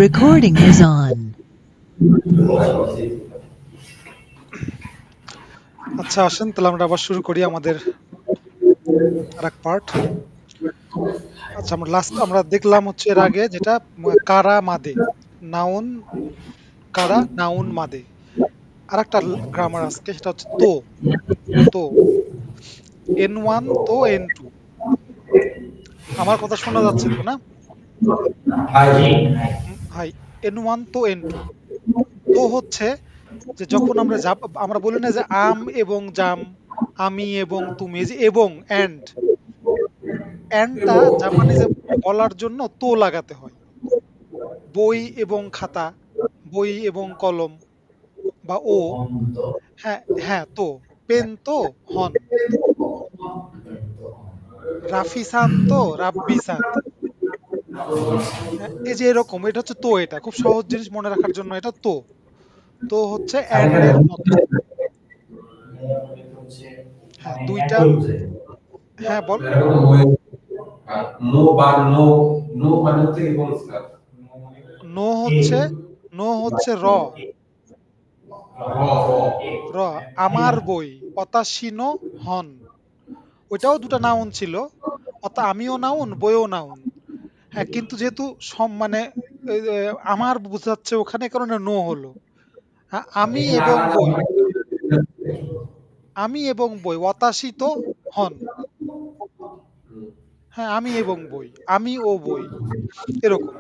Recording is on. আচ্ছা আসেন তাহলে আমরা আবার শুরু করি আমাদের আরেক পার্ট। আচ্ছা আমরা দেখলাম হচ্ছে এর আগে যেটা কারা মাদে, নাউন কারা, নাউন মাদে। আরেকটা গ্রামার আজকে সেটা হচ্ছে তো। তো N1 তো N2। আমার কথা শোনা যাচ্ছে তো না? হাই। N1 তো N2। তো হচ্ছে যে যখন আমরা বলি না যে আম এবং জাম, আমি এবং তুমি, এই যে এবং অ্যান্ডটা জাপানিজে বলার জন্য তো লাগাতে হয়। বই এবং খাতা, বই এবং কলম বা ও। হ্যাঁ হ্যাঁ, তো পেন তো হন, রাফি-সান তো রাব্বি-সান। হ্যাঁ, এই যে এরকম, এটা হচ্ছে তো, এটা খুব সহজ জিনিস মনে রাখার জন্য এটা তো। তো হচ্ছে অ্যান্ড এর মতো। হ্যাঁ দুইটা। হ্যাঁ বল। নো হচ্ছে নো হচ্ছে র আমার বই, অতাশিনো হন। ওইটাও দুটা নাউন ছিল, আমিও নাউন বইও নাউন। হ্যাঁ কিন্তু যেহেতু মানে আমার বোঝাচ্ছে ওখানে, কারণে নো হলো। হ্যাঁ, আমি এবং বই ওয়াতাশি তো হন। হ্যাঁ আমি এবং বই, আমি ও বই, এরকম।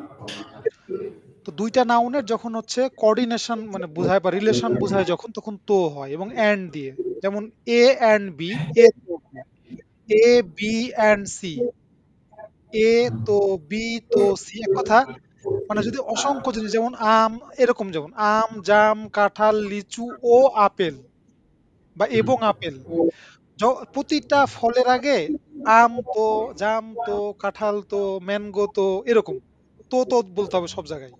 তো দুইটা নাউনের যখন হচ্ছে কোঅর্ডিনেশন মানে বোঝায় বা রিলেশন বোঝায় যখন, তখন তো হয় এবং অ্যান্ড দিয়ে। যেমন এ and B, A to B, A B and C, A to B তো সি, এক কথা। মানে যদি অসংখ্য জিনিস যেমন আম, এরকম যেমন আম, জাম, কাঁঠাল, লিচু ও আপেল বা এবং আপেল, প্রতিটা ফলের আগে আম তো, জাম তো, কাঁঠাল তো, ম্যাঙ্গো তো, এরকম তো তো বলতে হবে সব জায়গায়।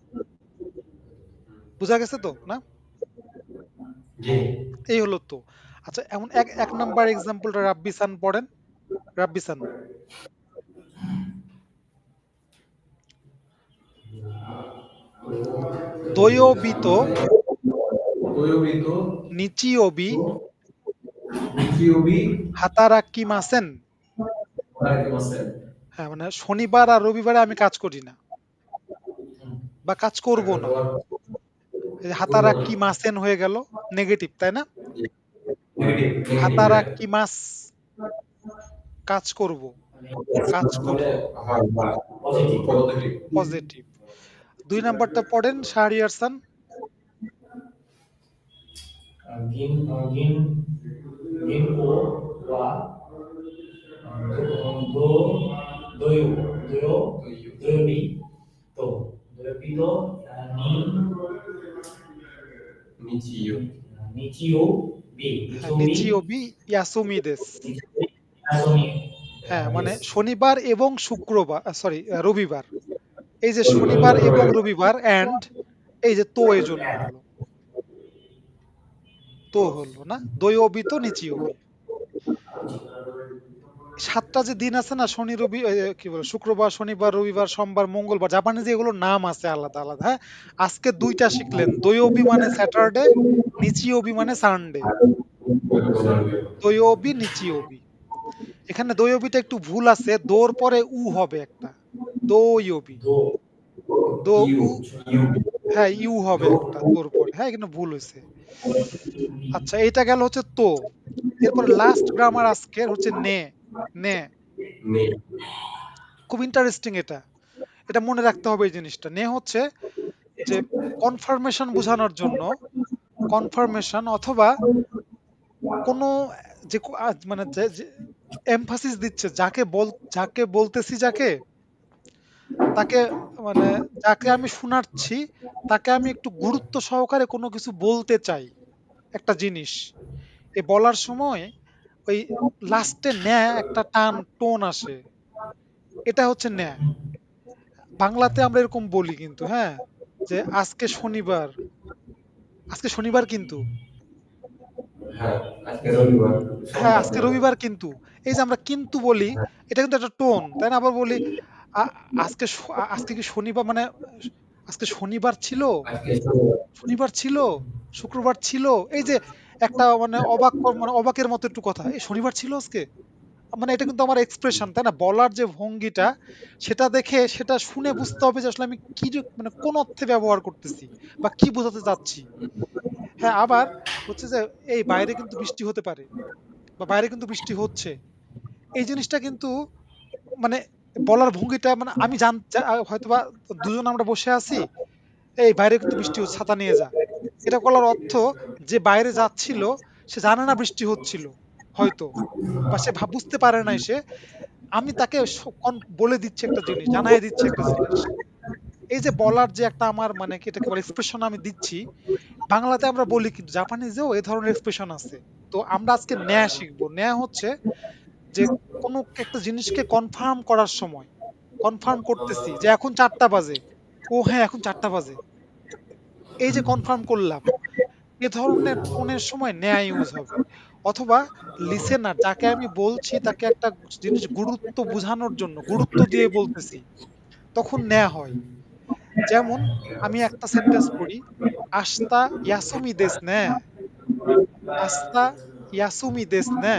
বুঝা গেছে তো না? এই হলো তো। আচ্ছা এমন এক এক নাম্বার এক্সাম্পলটা রাব্বিসান পড়েন। রাব্বিসান। দয়োবিত নিচিওবি হাতারাক্কিমাসেন। হ্যাঁ মানে শনিবার আর রবিবারে আমি কাজ করি না বা কাজ করব না। এই যে হাতারাক্কিমাসেন হয়ে গেল, নেগেটিভ তাই না? হাতারাক্কিমাস কাজ করব, কাজ করি, পজিটিভ। দুই নাম্বারটা পড়েন শাহরিয়ার খান। হ্যাঁ নিচিওবি ইয়াসুমি দেস। হ্যাঁ মানে শনিবার এবং শুক্রবার, সরি রবিবার। এই যে শনিবার এবং রবিবার এন্ড এই যে তো, এই জন্য হলো তো, হলো না দয়োবি তো নিচিওবি। সাতটা যে দিন আছে না, শনি রবি কি বলে, শুক্রবার, শনিবার, রবিবার, সোমবার, মঙ্গলবার, জাপানিজে এগুলোর নাম আছে আলাদা আলাদা। হ্যাঁ আজকে দুইটা শিখলেন, দয়োবি মানে স্যাটারডে, নিচিওবি মানে সানডে। দয়োবি নিচিওবি। এখানে দয়োবিটা একটু ভুল আছে, দোর পরে উ হবে একটা, দয়োবি, দো উ। হ্যাঁ ইউ হবে একটা তোর পরে, হ্যাঁ এখানে ভুল হয়েছে। আচ্ছা এটা গেল হচ্ছে তো। এরপরে লাস্ট গ্রামার আজকের হচ্ছে নে। নে খুব ইন্টারেস্টিং এটা, এটা মনে রাখতে হবে এই জিনিসটা। নে হচ্ছে যে কনফার্মেশন বোঝানোর জন্য, কনফার্মেশন অথবা কোনো যে মানে এমফাসিস দিচ্ছে, যাকে বলতেছি, তাকে মানে যাকে আমি শোনাচ্ছি, তাকে আমি একটু গুরুত্ব সহকারে কোনো কিছু বলতে চাই, একটা জিনিস এ বলার সময় ওই লাস্টে ন্যা একটা টোন আসে, এটা হচ্ছে ন্যা। বাংলাতে আমরা এরকম বলি কিন্তু, হ্যাঁ যে আজকে শনিবার, আজকে শনিবার কিন্তু, হ্যাঁ আজকে রবিবার কিন্তু। এই যে আমরা কিন্তু বলি, এটা কিন্তু একটা টোন তাই না? আবার বলি আজকে কি শনিবার, মানে আজকে শনিবার ছিল, আজকে শনিবার। শনিবার ছিল, শুক্রবার ছিল। এই যে একটা মানে মানে অবাকের মতো একটু কথা, এই শনিবার ছিল আজকে, মানে এটা কিন্তু আমার এক্সপ্রেশন, তাই না? বলার যে ভঙ্গিটা, সেটা দেখে সেটা শুনে বুঝতে হবে যে আসলে আমি কি মানে কোন অর্থে ব্যবহার করতেছি বা কি বোঝাতে চাচ্ছি। হ্যাঁ, আবার হচ্ছে যে এই বাইরে কিন্তু বৃষ্টি হতে পারে বা বাইরে কিন্তু বৃষ্টি হচ্ছে, এই জিনিসটা কিন্তু মানে বলার ভঙ্গিটা, মানে আমি হয়তোবা দুজন আমরা বসে আছি, এই বাইরে কিন্তু বৃষ্টি হচ্ছে, ছাতা নিয়ে যা। এটা বলার অর্থ যে বাইরে যাচ্ছিল সে জানে না বৃষ্টি হচ্ছিল হয়তো, বা সে বুঝতে পারে নাই সে, আমি তাকে বলে দিচ্ছি একটা জিনিস, জানাই দিচ্ছি একটা জিনিস। এই যে বলার যে একটা আমার মানে কি এটাকে বলে এক্সপ্রেশন আমি দিচ্ছি, বাংলাতে আমরা বলি, কিন্তু জাপানিজেও এই ধরনের এক্সপ্রেশন আছে। তো আমরা আজকে ন্যায় শিখবো। ন্যায় হচ্ছে যে কোনো একটা জিনিসকে কনফার্ম করার সময়, কনফার্ম করতেছি যে এখন 4টা বাজে, ও হ্যাঁ এখন 4টা বাজে, এই যে কনফার্ম করলাম, এ ধরনের টোনের সময় ন্যায় ইউজ হবে। অথবা লিসেনার যাকে আমি বলছি তাকে একটা জিনিস গুরুত্ব বোঝানোর জন্য গুরুত্ব দিয়ে বলতেছি, তখন ন্যায় হয়। যেমন আমি একটা সেন্টেন্স পড়ি, আস্তা ইয়াসুমি দেস নে, আস্তা ইয়াসুমি দেস নে,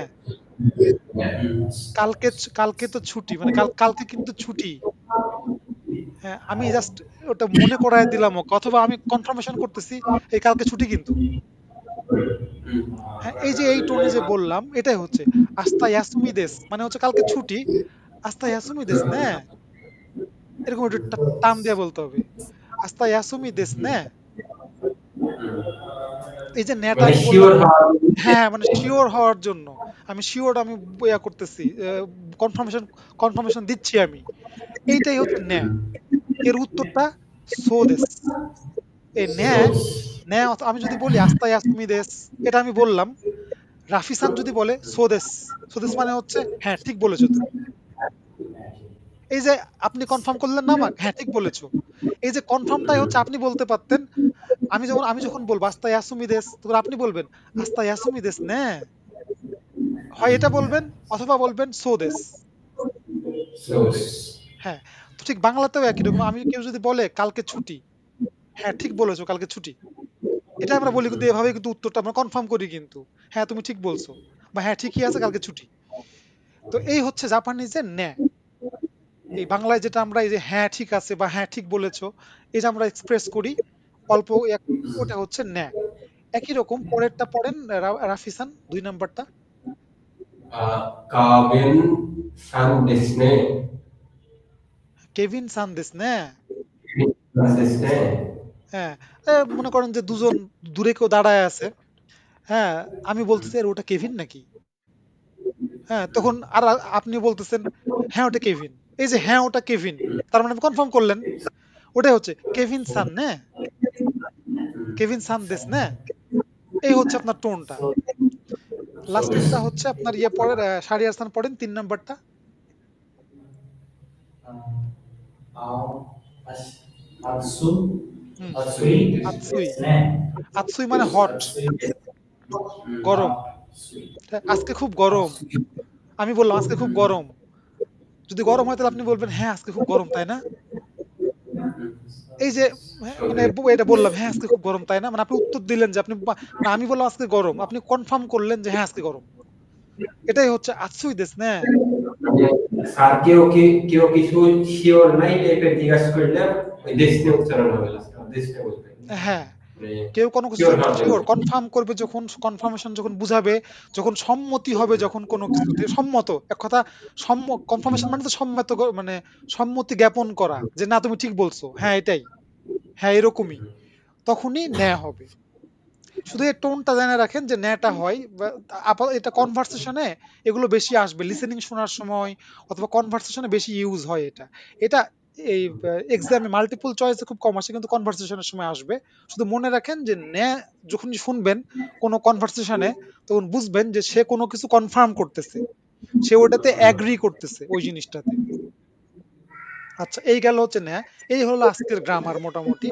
কালকে কালকে তো ছুটি, মানে কালকে কিন্তু ছুটি। হ্যাঁ, আমি জাস্ট ওটা মনে করায় দিলাম ওকে, অথবা আমি কনফার্মেশন করতেছি এই কালকে ছুটি কিন্তু। হ্যাঁ, এই যে এই টোনে যে বললাম এটাই হচ্ছে আস্তা ইয়াসুমি দেস, মানে হচ্ছে কালকে ছুটি, আস্তা ইয়াসুমি দেস নে, এরকম একটু টান দিয়ে বলতে হবে, আস্তা ইয়াসুমি দেস নে। এই যে নেটা মানে আমি বললাম, শিওর হওয়ার। হ্যাঁ মানে শিওর হওয়ার জন্য, আমি শিওর, আমি ইয়া করতেছি, কনফার্মেশন কনফার্মেশন দিচ্ছি আমি, এইটাই হচ্ছে ন্যা। এর উত্তরটা সো দেস। এই ন্যা, ন্যা আমি যদি বলি আস্তা ইয়াসুমি দেস, এটা আমি বললাম, রাফিসান যদি বলে সোদেস, সোদেস মানে হচ্ছে হ্যাঁ ঠিক বলেছো তুমি। এই যে আপনি কনফার্ম করলেন না আমাকে, হ্যাঁ ঠিক বলেছো, এই যে কনফার্মটাই হচ্ছে আপনি বলতে পারতেন, আমি যখন বলবো আস্তা ইয়াসুমি দেস, তখন আপনি বলবেন আস্তা ইয়াসুমি দেস নে, হয় এটা বলবেন অথবা বলবেন সোদেস। হ্যাঁ, তো ঠিক বাংলাতেও একই রকম, আমি কেউ যদি বলে কালকে ছুটি, হ্যাঁ ঠিক বলেছো কালকে ছুটি, এটা আমরা বলি কিন্তু এভাবে, কিন্তু উত্তরটা আমরা কনফার্ম করি কিন্তু, হ্যাঁ তুমি ঠিক বলছো, বা হ্যাঁ ঠিকই আছে কালকে ছুটি। তো এই হচ্ছে জাপানিজের ন্যা। এই বাংলায় যেটা আমরা এই যে হ্যাঁ ঠিক আছে বা হ্যাঁ ঠিক বলেছো, এই যে আমরা এক্সপ্রেস করি অল্প ওটা হচ্ছে ন্যা। একই রকম পরেরটা পড়েন, রাফিসান 2 নাম্বারটা। カーベンさんですね。কেভিন সান দিস ন্যা। なんですね。হ্যাঁ, মনে করেন যে দুজন দূরে কেউ দাঁড়ায় আছে, হ্যাঁ, আমি বলতেছি "আরে ওটা কেভিন নাকি?" হ্যাঁ, তখন আর আপনি বলতেছেন হ্যাঁ ওটা কেভিন। এই যে হ্যাঁ ওটা কেভিন, তার মানে আপনি কনফার্ম করলেন, ওটাই হচ্ছে কেভিন সান নে, কেভিন সান দিস নে। এই হচ্ছে আপনার টোনটা। লাস্টেরটা হচ্ছে আপনার ইয়ে পড়েন, শাহরিয়ার খান পড়েন 3 নাম্বারটা। 暑、হুম, 暑いで আতসুই। すね。 আতসুই মানে হট, 暑いです。গরম। 暑い。আজকে খুব গরম, আমি বললাম আজকে খুব গরম। যদি গরম হয় তাহলে আপনি বলবেন হ্যাঁ আজকে খুব গরম তাই না। এই যে মানে এটা বললাম হ্যাঁ আজকে খুব গরম তাই না, মানে আপনি উত্তর দিলেন যে আপনি মানে আমি বললাম আজকে গরম, আপনি কনফার্ম করলেন যে হ্যাঁ আজকে গরম। এটাই হচ্ছে আতসুই দেস না। স্যার কেউ কিছু শিওর নাই টাইপের জিজ্ঞাসা করলে ওই দেশ নিয়ে উচ্চারণ হবে, দেশটা বলবে। হ্যাঁ, মানে কেউ কোনো কিছু শিওর যখন হওয়ার জন্য। শিওর কনফার্ম করবে, যখন কনফার্মেশন যখন বুঝাবে, যখন সম্মতি হবে, যখন কোনো কিছুতে সম্মত, এক কথা কনফার্মেশন মানে তো সম্মত মানে সম্মতি জ্ঞাপন করা যে না তুমি ঠিক বলছো, হ্যাঁ এটাই, হ্যাঁ এরকমই, তখনই ন্যায় হবে। শুধু এই টোনটা জেনে রাখেন যে ন্যায়টা হয় এটা কনভারসেশনে এগুলো বেশি আসবে, লিসেনিং শোনার সময় অথবা কনভারসেশনে বেশি ইউজ হয় এটা। এটা এই এক্সামে মাল্টিপল চয়েসে খুব কম আসে, কিন্তু কনভারসেশনের সময় আসবে। শুধু মনে রাখেন যে ন্যায় যখন শুনবেন কোনো কনভারসেশনে, তখন বুঝবেন যে সে কোনো কিছু কনফার্ম করতেছে, সে ওটাতে অ্যাগ্রি করতেছে ওই জিনিসটাতে। আচ্ছা, এই গেল হচ্ছে ন্যায়। এই হলো আজকের গ্রামার মোটামুটি।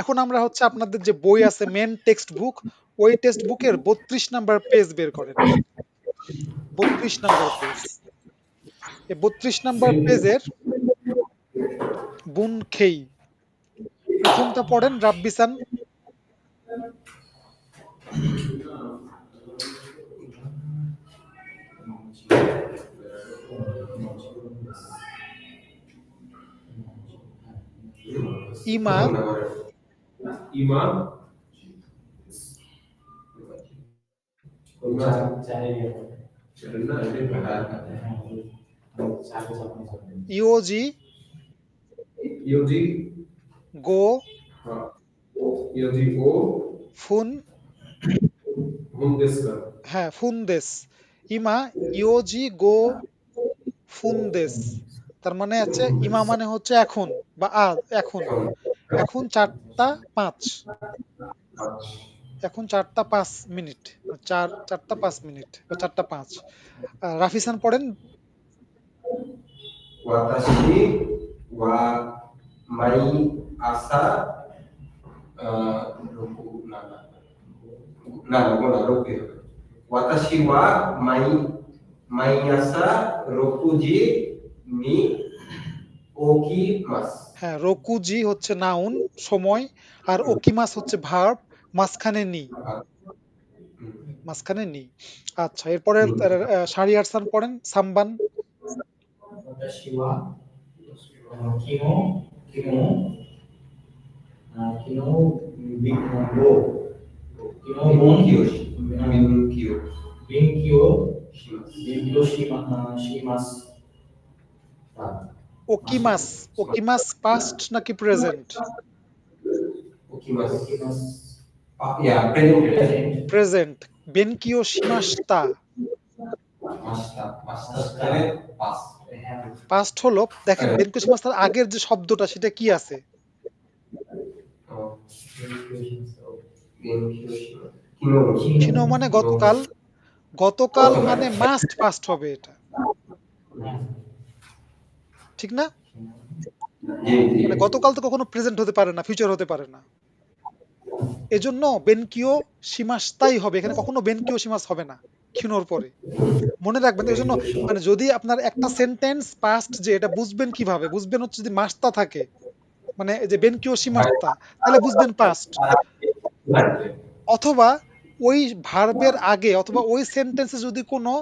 এখন আমরা হচ্ছে আপনাদের যে বই আছে মেন টেক্সট বুক, ওই টেক্সট বুকের 32 নাম্বার পেজ বের করেন। 32 নাম্বার পেজ, এই 32 নাম্বার পেজের বুন খেই, প্রথমটা পড়েন রাব্বিসান। ইমা ইমা ইওজি ইউজি গো ইউজি ও ফুন হুন্দেস্কা হ্যাঁ ফুনদেস। ইমা ইওজি গো ফুনদেস, তার মানে আছে ইমা মানে হচ্ছে এখন বা আজ এখন। এখন 4টা 5, এখন 4টা 5 মিনিট, 4টা 5 মিনিট বা 4টা 5। রাফিসান পড়েন। ওয়াতাশি ওয়া মাই আসা রোকু না না না রোকু না রোকু হবে ওয়াতাশি ওয়া মাই আসা রোকুজি মি ওকিমাস। হ্যাঁ রকুজি হচ্ছে নাউন সময়, আর ওকিমাস হচ্ছে ভার্ব, মাঝখানে নি, মাঝখানে নি। আচ্ছা এরপরে শাহরিয়ারসান পড়েন সাম্বান। 私は昨日、昨日、昨日、勉強します。ওকিমাস, ওকিমাস পাস্ট নাকি প্রেজেন্ট? ওকিমাস ইয়া প্রেজেন্ট প্রেজেন্ট। বেনকিও শিমাস্তা মাস্টার পাস পাস্ট হলো, দেখেন বেনকিও শিমাস্তার আগের যে শব্দটা সেটা কি আছে? খিনো মানে গতকাল, গতকাল মানে মাস্ট পাস্ট হবে এটা, ঠিক না? মানে গতকাল তো কখনো প্রেজেন্ট হতে পারে না, ফিউচার হতে পারে না। এজন্য বেনকিও শিমাস্তাই হবে, এখানে কখনো বেনকিও শিমাস হবে না খিনোর পরে, মনে রাখবেন। এই জন্য মানে যদি আপনার একটা সেন্টেন্স পাস্ট, যে এটা বুঝবেন কিভাবে, বুঝবেন হচ্ছে যদি মাস্তা থাকে, মানে এই যে বেনকিও শিমাস্তা, তাহলে বুঝবেন পাস্ট। অথবা ওই ভার্বের আগে অথবা ওই সেন্টেন্সে যদি কোনো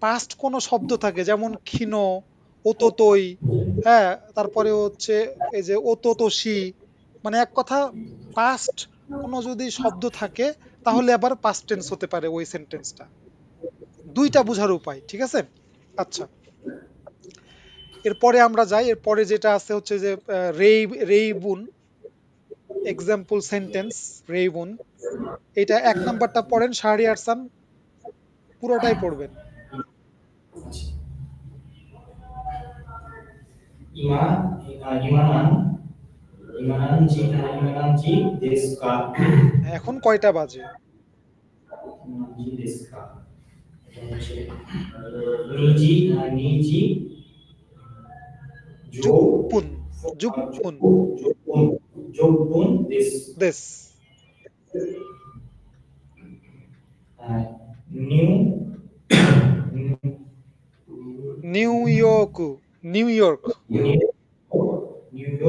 পাস্ট কোনো শব্দ থাকে, যেমন ক্ষীণ, ওততই, হ্যাঁ, তারপরে হচ্ছে এই যে ওততসি, মানে এক কথা পাস্ট কোনো যদি শব্দ থাকে, তাহলে আবার পাস্ট টেন্স হতে পারে ওই সেন্টেন্সটা। দুইটা বোঝার উপায়, ঠিক আছে? আচ্ছা এরপরে আমরা যাই, এরপরে যেটা আছে হচ্ছে যে রেইবুন, এক্সাম্পল সেন্টেন্স রেইবুন। এটা 1 নাম্বারটা পড়েন শাহরিয়ারসান, পুরোটাই পড়বেন। 今何時ですか এখন কয়টা বাজে? 何時ですか 2時 জুপুন, জুপুন 10分です。দেশ। New New York, New York ニュー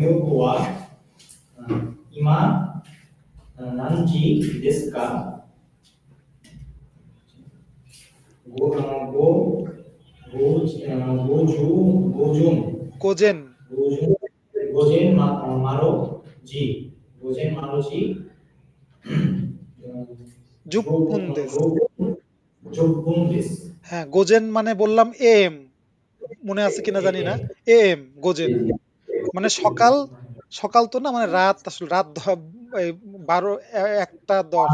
ヨークは今何時ですか কোজেন, 5時 জুপুন দেশ। 10分です。হ্যাঁ গোজেন মানে বললাম এম, মনে আছে কিনা জানি না, এম গোজেন মানে সকাল, সকাল তো না, মানে রাত, আসলে রাত 1টা 10,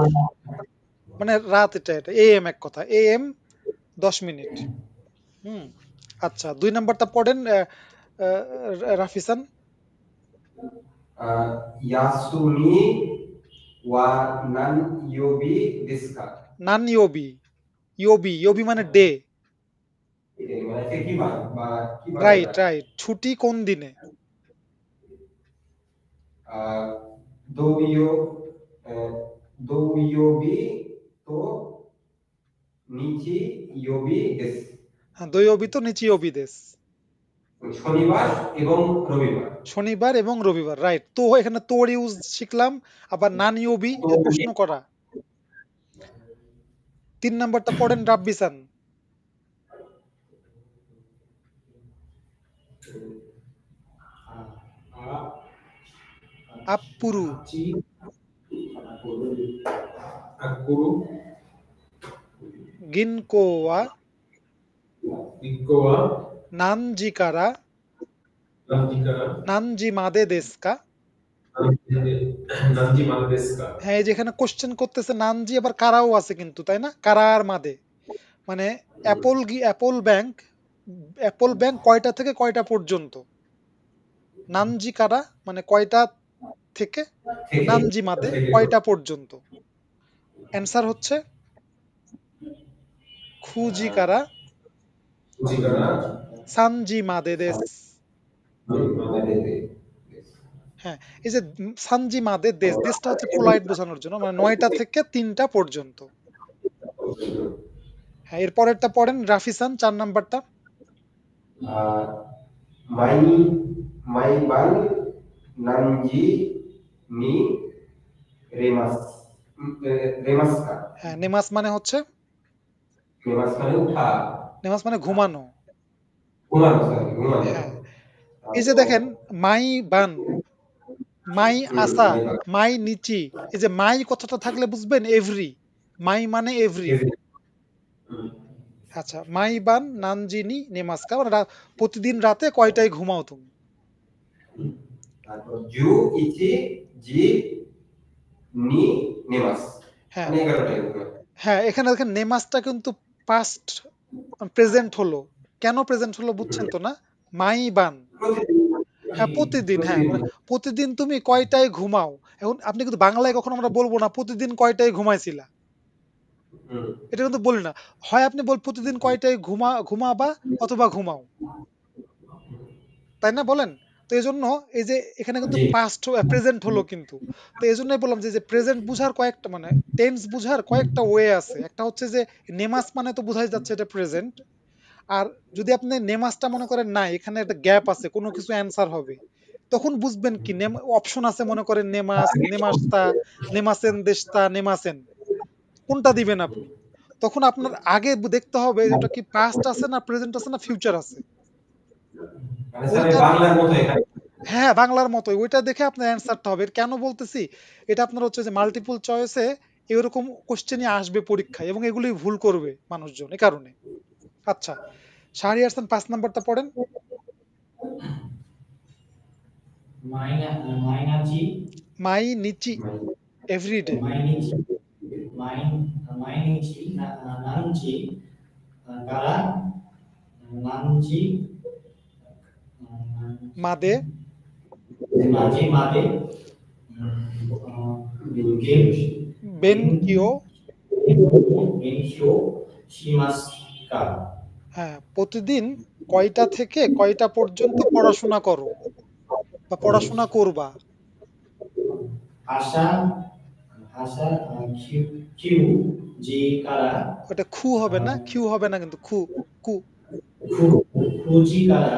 মানে রাত, এটা এটা এম, এক কথা এম 10 মিনিট। হুম আচ্ছা 2 নাম্বারটা পড়েন রাফিসান। ইয়াসুমি ওয়া নান ইয়োবি দেস্কা। নান ইয়োবি, ইয়োবি ইয়োবি মানে ডে, মানে কি বার বা কি বার? Right right. ছুটি কোন দিনে? দোবিও দোবিয়োবি তো নিচি ইয়োবি দেস। হ্যাঁ দৈয়বি তো নিচি ইয়োবি দেশ। শনিবার এবং রবিবার। শনিবার এবং রবিবার, রাইট। তো এখানে তোর ইউজ শিখলাম, আবার নান ইউবি তো প্রশ্ন করা। 3 নাম্বারটা পড়েন রাব্বিসান। আপুরু, Akuru, গিনকোয়া, Ikoa, নানজিকারা, Nanjikara, নানজি মাদে দেস্কা। Nanji Manadeska. হ্যাঁ, এই যেখানে কোশ্চেন করতেছে নানজি, আবার কারাও আছে কিন্তু, তাই না? কারা আর মাদে, মানে অ্যাপল ব্যাংক কয়টা থেকে কয়টা পর্যন্ত? নানজি কারা মানে কয়টা থেকে, নানজি মাদে কয়টা পর্যন্ত? অ্যান্সার হচ্ছে খুজি কারা Jikara, সানজি মাদে দেস। হ্যাঁ, এই যে সানজি মাদে দেশ, দেশটা হচ্ছে পোলাইট বোঝানোর জন্য, মানে 9টা থেকে 3টা পর্যন্ত। হ্যাঁ, এর পরেরটা পড়েন রাফিসান, 4 নাম্বারটা। Mai, Mai Bang, Nanji, Ni, Remas, Remaska. হ্যাঁ, নেমাস মানে হচ্ছে, Remas মানে উঠা, নেমাস মানে ঘুমানো। ঘুমানো, সরি, ঘুমানো। হ্যাঁ, এই যে দেখেন মাই বান, মাই আসা, Mai Bang. মাই নিচি, এই যে মাই কথাটা থাকলে বুঝবেন এভরি, মাই মানে এভরি। আচ্ছা, মাই বান নানজিনি নেমাস্কা, মানে প্রতিদিন রাতে কয়টায় ঘুমাও তুমি? তারপর জু, ইচি, জি, নি, নেমাস। হ্যাঁ, মানে 11টায় ঘুমায়। হ্যাঁ, এখানে দেখেন নেমাসটা কিন্তু পাস্ট প্রেজেন্ট হলো। কেন প্রেজেন্ট হলো বুঝছেন তো না? মাই বান, প্রতিদিন, হ্যাঁ প্রতিদিন, হ্যাঁ মানে প্রতিদিন তুমি কয়টায় ঘুমাও। এখন আপনি কিন্তু বাংলায় কখনো আমরা বলবো না প্রতিদিন কয়টায় ঘুমাইছিলা, হুম, এটা কিন্তু বলি না। হয় আপনি প্রতিদিন কয়টায় ঘুমাবা অথবা ঘুমাও, তাই না বলেন? তো এই জন্য এই যে এখানে কিন্তু জি, পাস্ট প্রেজেন্ট হলো কিন্তু। তো এই জন্যই বললাম যে প্রেজেন্ট বুঝার কয়েকটা, মানে টেন্স বুঝার কয়েকটা ওয়ে আছে। একটা হচ্ছে যে নেমাস মানে তো বোঝাই যাচ্ছে এটা প্রেজেন্ট। আর যদি আপনি নেমাসটা মনে করেন না এখানে একটা গ্যাপ আছে, কোনো কিছু অ্যান্সার হবে, তখন বুঝবেন কি অপশন আছে, মনে করেন নেমাস, নেমাস্তা, নেমাসেন দেশতা, নেমাসেন, কোনটা দিবেন আপনি? তখন আপনার আগে দেখতে হবে যে ওটা কি পাস্ট আছে না প্রেজেন্ট আছে না ফিউচার আছে। মানে স্যার ওইটা, বাংলার মতো এখানে। হ্যাঁ বাংলার মতোই, ওইটা দেখে আপনার অ্যান্সারটা হবে। এর কেন বলতেছি, এটা আপনার হচ্ছে যে মাল্টিপল চয়েসে এরকম কোশ্চেনই আসবে পরীক্ষায়, এবং এগুলোই ভুল করবে মানুষজন এই কারণে। আচ্ছা, শাহরিয়ার হাসান 5 নাম্বারটা পড়েন। Mainachi, মাই নিচি every day. Mainichi, Mainichi, Nanji, Kara, Nanji, মাদে Nanji Made, Gin, বেন কিও। Benkyo, Shimaska, হ্যাঁ, প্রতিদিন কয়টা থেকে কয়টা পর্যন্ত পড়াশোনা করো বা পড়াশোনা করবা? Asa, Asa, Q, G, Kara, ওটা খু হবে না, কিউ হবে না কিন্তু, খু, কু। Fuji Kara,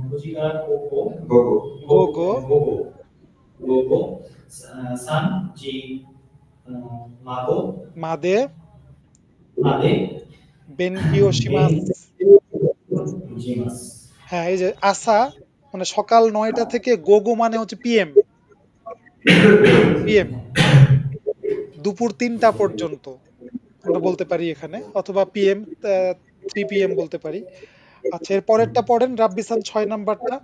Fuji Kara, Koko, গোগো, গো গো Gogo, Gogo, San, G, Mado, মাদে Made, বেন কিও শিমাস। Jimas. হ্যাঁ, এই যে আসা মানে সকাল 9টা থেকে, গোগো মানে হচ্ছে পিএম, পিএম দুপুর 3টা পর্যন্ত আমরা বলতে পারি এখানে, অথবা পিএম 3 PM বলতে পারি। আচ্ছা, এর পরেরটা পড়েন রাব্বিসান, 6 নাম্বারটা।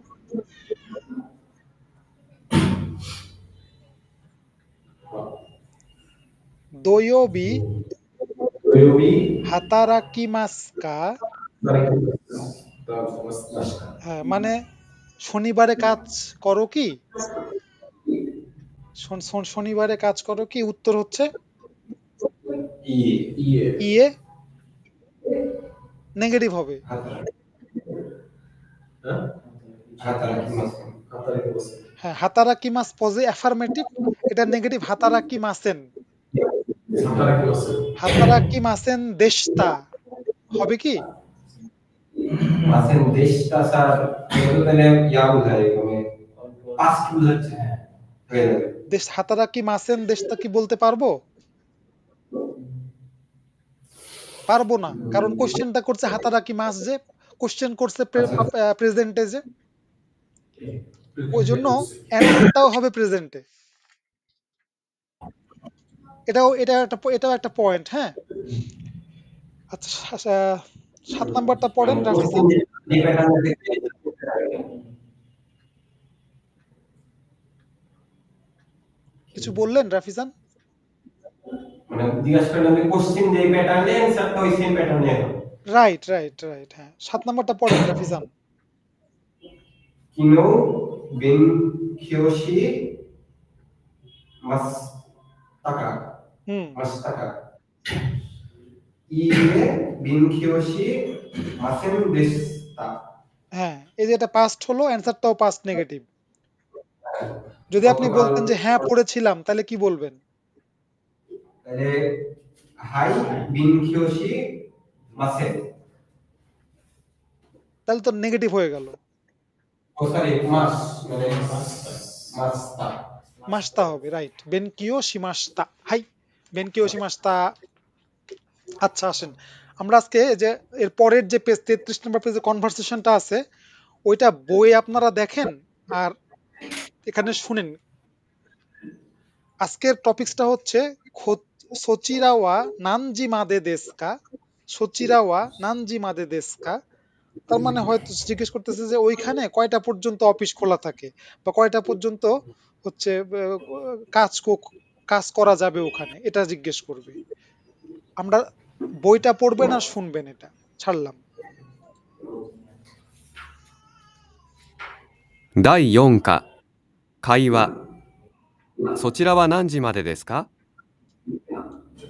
দোয়োবি রবি, হাতারাকিমাস্কা। হ্যাঁ, মানে শনিবারে কাজ করো কি? শনিবারে কাজ করো কি? উত্তর হচ্ছে ইয়ে, ইয়ে, ইয়ে, নেগেটিভ হবে। হ্যাঁ? হাতারাকি মাছ, হাতারাকি মাছ। হ্যাঁ, হাতারাকিমাস পজে অ্যাফার্মেটিভ, এটা নেগেটিভ হাতারাকিমাসেন। হাতারাকি মাছ। হাতারাকিমাসেন দেশতা হবে কি? মাসেন দেশটা স্যার এগুলো তাহলে ইয়া বোঝায় মানে পাস্ট বোঝাচ্ছে হয়ে যাবে দেশ হাতারাকি মাসেন দেশটা কি বলতে পারবো? পারবো না, কারণ কোশ্চেনটা করছে হাতারাকি মাস, যে কোশ্চেন করছে প্রেজেন্টে, যে ওই জন্য অ্যান্সারটাও হবে প্রেজেন্টে। এটাও একটা পয়েন্ট। হ্যাঁ, আচ্ছা, 7 নাম্বারটা পড়েন রাফিজান। যে প্যাটার্ন দেখতে কিছু বললেন রাফিজান? মানে জিজ্ঞাসা করলাম যে কোশ্চেন যে প্যাটার্নে অ্যান্সারটা ওই সেম প্যাটার্নে হবে। রাইট। হ্যাঁ, 7 নাম্বারটা পড়েন রাফিজান। কিনো বিন কিয়োশি মাস টাকা হুম, মাস টাকা ইয়ে বিন কিয়োশি মাসেন দেশটা। হ্যাঁ, এই যে এটা পাস্ট হলো, অ্যান্সারটাও পাস্ট নেগেটিভ। যদি আপনি গতকাল বলতেন যে হ্যাঁ পড়েছিলাম, তাহলে কি বলবেন? তাহলে হাই বিন কিয়োশি মাসেন, তাহলে তো নেগেটিভ হয়ে গেল। ও সরি মাস মানে মাসটা মাস্তা হবে, রাইট। বেনকিও শিমাস্তা, হাই বেনকিও শিমাস্তা। আচ্ছা, আসেন আমরা আজকে যে এর পরের যে পেজ 33 নম্বর পেজে কনভারসেশনটা আছে, ওইটা বই আপনারা দেখেন আর এখানে শুনেন। আজকের টপিকসটা হচ্ছে সোচিরাওয়া নানজি মাদে দেশকা। সোচিরাওয়া নানজি মাদে দেশকা, তার মানে হয়তো জিজ্ঞেস করতেছে যে ওইখানে কয়টা পর্যন্ত অফিস খোলা থাকে, বা কয়টা পর্যন্ত হচ্ছে কাজ করা যাবে ওখানে, এটা জিজ্ঞেস করবে। আমরা বইটা পড়বেন আর শুনবেন, এটা ছাড়লাম।第4課会話そちらは何時までですか？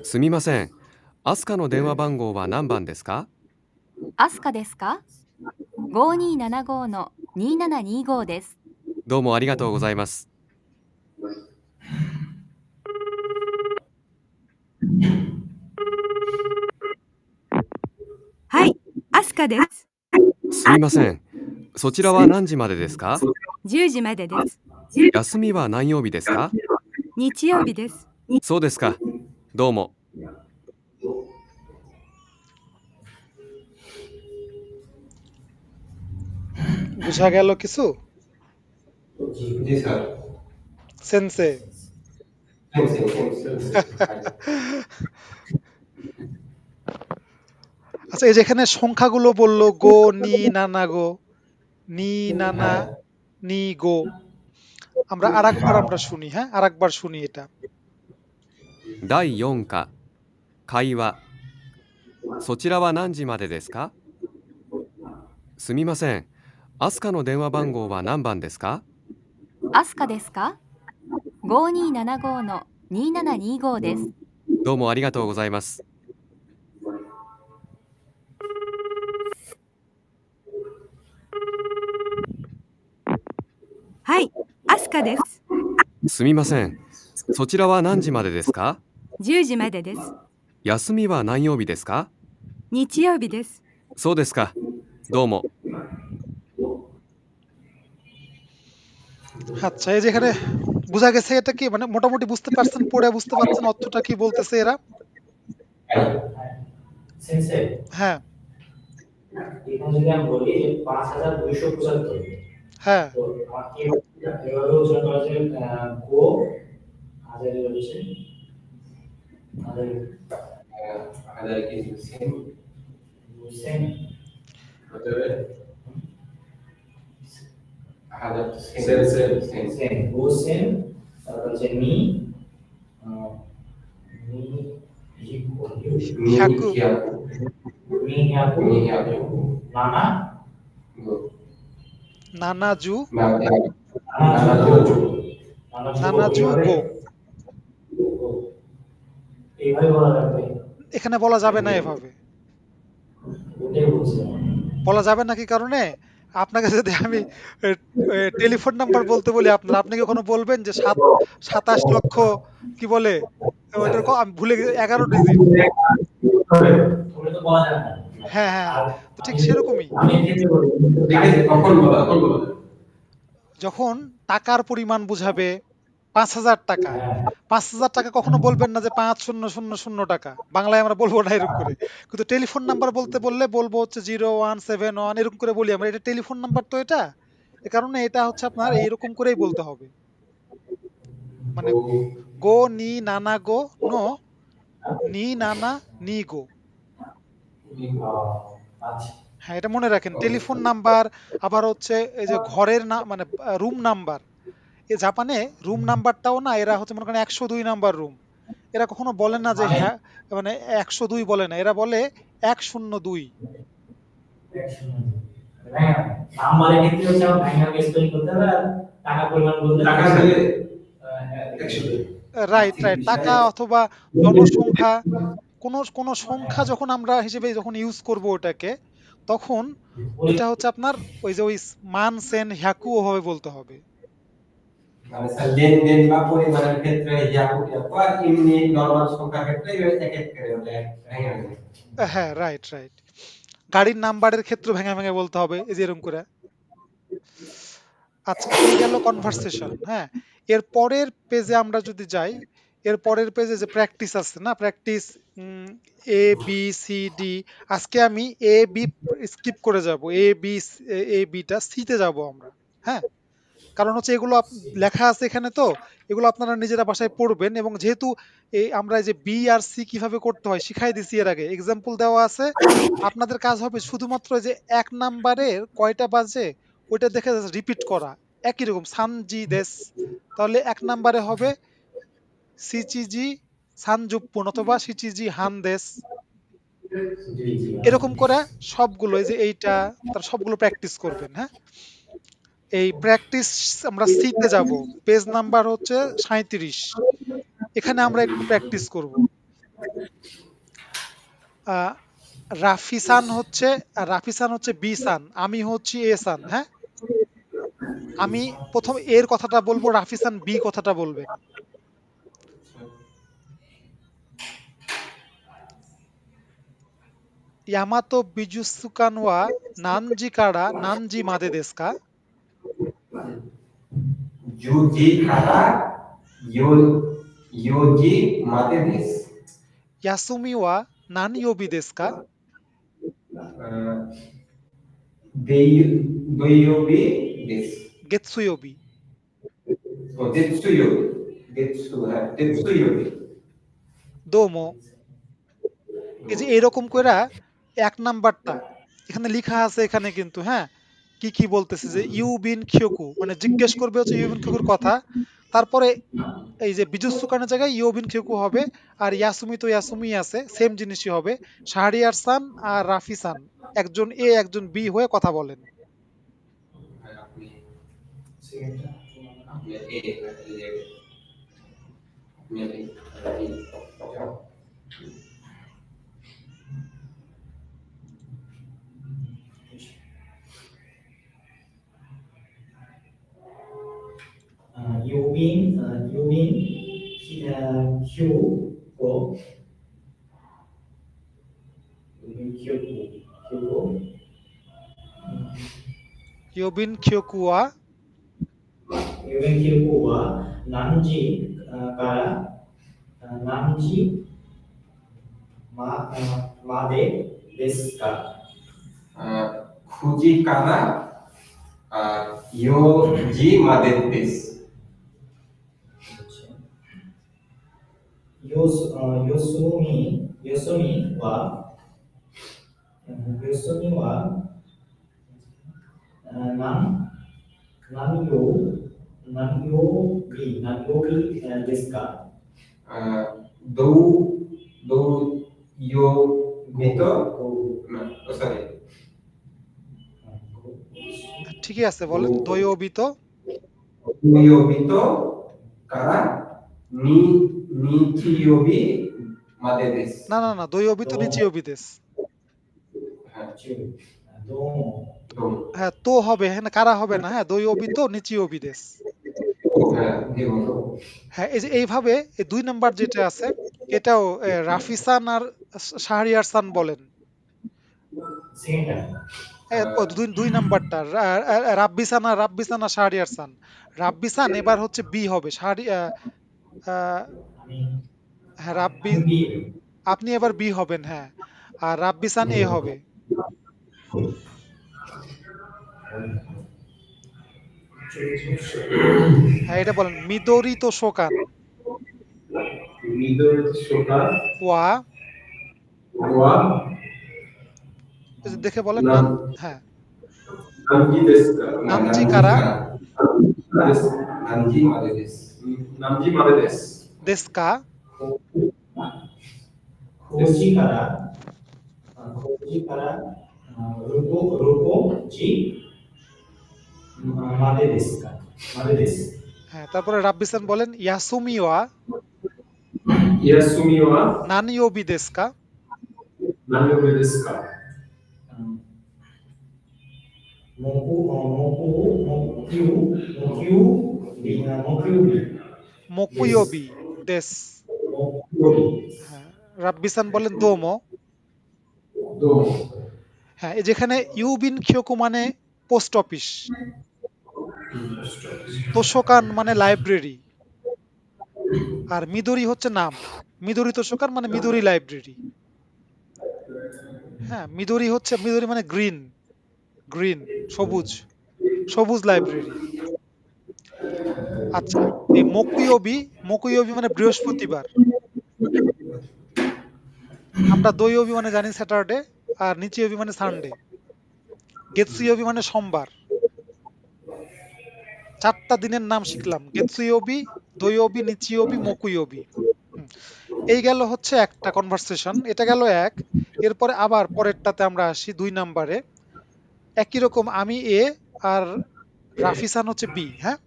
すみません。アスカの電話番号は何番ですか？アスカですか？ 5275の2725です。どうもありがとうございます。はい、アスカです。すみません。そちらは何時までですか10時までです。休みは何曜日ですか日曜日です。そうですか。どうも。বুঝা গেল কিছু জি স্যার সেন্সে? আচ্ছা, এই যেখানে সংখ্যাগুলো বললো গো নি নানা গো, নি নানা নি গো, আমরা আরেকবার শুনি। হ্যাঁ, আরেকবার শুনি এটা। 第4課会話そちらは何時までですか？すみません。アスカの電話番号は何番ですか？アスカですか？ 5275の2725です。どうもありがとうございます。はい、アスカです。すみません。そちらは何時までですか10時までです。休みは何曜日ですか日曜日です。そうですか。どうも。 আচ্ছা, এই যেখানে বোঝা গেছে এটা কি, মানে মোটামুটি বুঝতে পারছেন, পড়ে বুঝতে পারছেন অর্থটা কি বলতেছে এরা? সেন্সে হ্যাঁ এখন যদি আমি বলি যে 5275 হ্যাঁ, তো আমাকে এভাবে উচ্চারণ করা যায় গো হাজার রয়েছে হাজার হাজার কি সেম সেম হাজার সেম সেম গো সেম তারপর হচ্ছে নি নি হ্যাকু নি হ্যাকু নানা নানাজু নানাজু নানাজু গো। এইভাবে বলা যাবে? এখানে বলা যাবে না, এভাবে ওটাই বলছিলাম। বলা যাবে না কি কারণে? আপনাকে যদি আমি টেলিফোন নাম্বার বলতে বলি, আপনি কখনো বলবেন যে 27 লক্ষ কি বলে ওইটার আমি ভুলে গেছি 11 ডিজিট। ওটা তো বলা যাবে না। হ্যাঁ হ্যাঁ আর হ্যাঁ, তো ঠিক সেরকমই আমি ক্ষেত্রে বলি ঠিক আছে, কখন বলো, এখন বলো। যখন টাকার পরিমাণ বুঝাবে 5,000 টাকা, হ্যাঁ 5,000 টাকা কখনো বলবেন না যে 5,000 টাকা, বাংলায় আমরা বলবো না এরকম করে। কিন্তু টেলিফোন নাম্বার বলতে বললে বলবো হচ্ছে 0171 এরকম করে বলি আমরা, এটা টেলিফোন নাম্বার তো এটা, এ কারণে এটা হচ্ছে আপনার এইরকম করেই বলতে হবে, মানে ও, গো নি নানা গো নো নি নানা নি গো। আচ্ছা হ্যাঁ এটা মনে রাখেন, টেলিফোন নাম্বার আবার হচ্ছে এই যে ঘরের না মানে রুম নাম্বার, এই জাপানে রুম নাম্বারটাও না এরা হচ্ছে মনে করেন 102 নাম্বার রুম, এরা কখনো বলে না যে মানে হ্যাঁ মানে 102 বলে না, এরা বলে 102। হ্যাঁ নাম্বারের ক্ষেত্রে হচ্ছে আমার ভাঙা স্পেলিং করতে হবে আর টাকা পরিমাণ বলতে টাকা দিলে হ্যাঁ, 102। রাইট রাইট, টাকা অথবা জনসংখ্যা, কোন সংখ্যা যখন আমরা হিসেবে যখন ইউজ করব ওটাকে, তখন ওইটা হচ্ছে আপনার ওই যে ওই মান সেন হ্যাকু ওভাবে বলতে হবে। মানে স্যার লেনদেন বা পরিমাণের ক্ষেত্রে ইয়াকু ইয়াকু আর এমনি নরমাল সংখ্যার ক্ষেত্রে এক এক করে ভেঙে ভেঙে। হ্যাঁ রাইট রাইট, গাড়ির নাম্বারের ক্ষেত্রে ভেঙে ভেঙে বলতে হবে এই যে এরকম করে। আচ্ছা এই গেল কনভারসেশন। হ্যাঁ, এর পরের পেজে আমরা যদি যাই, এর পরের পেজে যে প্র্যাকটিস আছে না, practice A B C D, আজকে আমি এ বি স্কিপ করে যাব, এ বিটা সিতে যাব আমরা। হ্যাঁ, কারণ হচ্ছে এগুলো লেখা আছে এখানে, তো এগুলো আপনারা নিজেরা বাসায় পড়বেন, এবং যেহেতু এই আমরা এই যে বি আর সি কিভাবে করতে হয় শিখাই দিছি, এর আগে এক্সাম্পল দেওয়া আছে, আপনাদের কাজ হবে শুধুমাত্র এই যে 1 নাম্বারের কয়টা বাজে ওইটা দেখে রিপিট করা, একই রকম সানজি দেশ, তাহলে 1 নাম্বারে হবে সিচিজি সানজুপ্পুন অথবা সিচিজি হান দেশ, জি জি এরকম করে সবগুলো এই যে এইটা তার সবগুলো প্র্যাকটিস করবেন। হ্যাঁ, এই প্র্যাকটিস আমরা সিতে যাব, পেজ নাম্বার হচ্ছে 37, এখানে আমরা একটু প্র্যাকটিস করব। আহ, রাফিসান হচ্ছে বি সান, আমি হচ্ছি এ সান। হ্যাঁ, আমি প্রথম এর কথাটা বলবো, রাফিসান বি কথাটা বলবেন। ইয়ামাতো বিজুসুকান ওয়া নানজি কারা নানজি মাদে দেস কা? Yuji kara yo yoji mate desu. ইয়াসুমি ওয়া নান ইয়োবি দেস কা? Doyobi desu. গেতসুয়োবি। Oh, detsuyobi. Detsuyobi. দোমো। এই যে এরকম কইরা 1 নাম্বারটা এখানে লেখা আছে এখানে কিন্তু। হ্যাঁ, কি কি বলতেছে যে ইউবিন খিয়োকু, মানে জিজ্ঞেস করবে হচ্ছে ইউবিন খিয়োকুর কথা, তারপরে এই যে বিজুৎসুকানের জায়গায় ইয়োবিন খিয়োকু হবে, আর ইয়াসুমি তো ইয়াসুমি আছে, সেম জিনিসই হবে। শাহরিয়ার সান আর রাফি সান একজন এ একজন বি হয়ে কথা বলেন। ইউবিন কিউ কো ইউবিন কিউ কো ইয়োবিন খিয়োকুয়া ইউবিন কিউ কো ওয়া নানজি কারা নানজি মা মাদে দেsu ka? Fuji kara yoji mate desu. Yosumi wa nan nanyobi desu ka? Do yo mito no, sorry. ঠিকই আছে, বলেন দয়োবিত। Yo mito kara nichiyobi mate desu. না না না, দয়োবিত নিচিয়োবি দেশ। Domo হ্যাঁ তো হবে, হ্যাঁ কারা হবে না, হ্যাঁ দয়োবিত নিচিয়োবি দেশ। হ্যাঁ, এই যে এইভাবে এই 2 নাম্বার যেটা আছে এটাও রাফিসান আর শাহরিয়ার সান বলেন। সেকেন্ডটা দুই নাম্বারটা রাব্বিসানা শাহরিয়ার সান। রাব্বিসান এবার হচ্ছে বি হবে, আহ, আমি হ্যাঁ রাব্বি, আমি বি আপনি এবার বি হবেন, হ্যাঁ। আর রাব্বিসান এ হবে। হ্যাঁ এটা বলেন, মিদোরি তো শোকান। মিদর শোকা ওয়া, ওয়া এই যে দেখে বলেন নাম নাম, হ্যাঁ। নামজি দেশকা নামজি কারা নামজি মাদে দেশ নামজি মাদে দেশ দেশকা, コジからロコジまでですかまでです হ্যাঁ। তারপরে রাব্বিসান বলেন ইয়াসুমি ওয়া ইয়াসুমি ওয়া নানিওবি দেশকা। নানিওবি দেশকা 木曜日 মকুয়োবি দেশ। 木曜日 হ্যাঁ। রাব্বিসান বলেন দোমো। দো হ্যাঁ, এই যেখানে ইউবিন খিয়োকু মানে পোস্ট অফিস, তোষকান মানে লাইব্রেরি, আর মিদোরি হচ্ছে নাম। মিদোরি তোষকান মানে মিদোরি লাইব্রেরি। হ্যাঁ, মিদোরি মানে গ্রিন, গ্রিন সবুজ, সবুজ লাইব্রেরি। আচ্ছা, এই মকুয়োবি মানে বৃহস্পতিবার। আমরা দইওবি মানে জানি স্যাটারডে, আর নিচিওবি মানে সানডে। গেতসুয়োবি মানে সোমবার। 4টা দিনের নাম শিখলাম, গেতসুয়োবি, দইওবি, নিচিওবি, মকুয়োবি। এই গেল হচ্ছে একটা কনভারসেশন, এটা গেল এক। এরপরে আবার পরেরটাতে আমরা আসি 2 নাম্বারে। একই রকম আমি এ আর রাফিসান হচ্ছে বি। হ্যাঁ,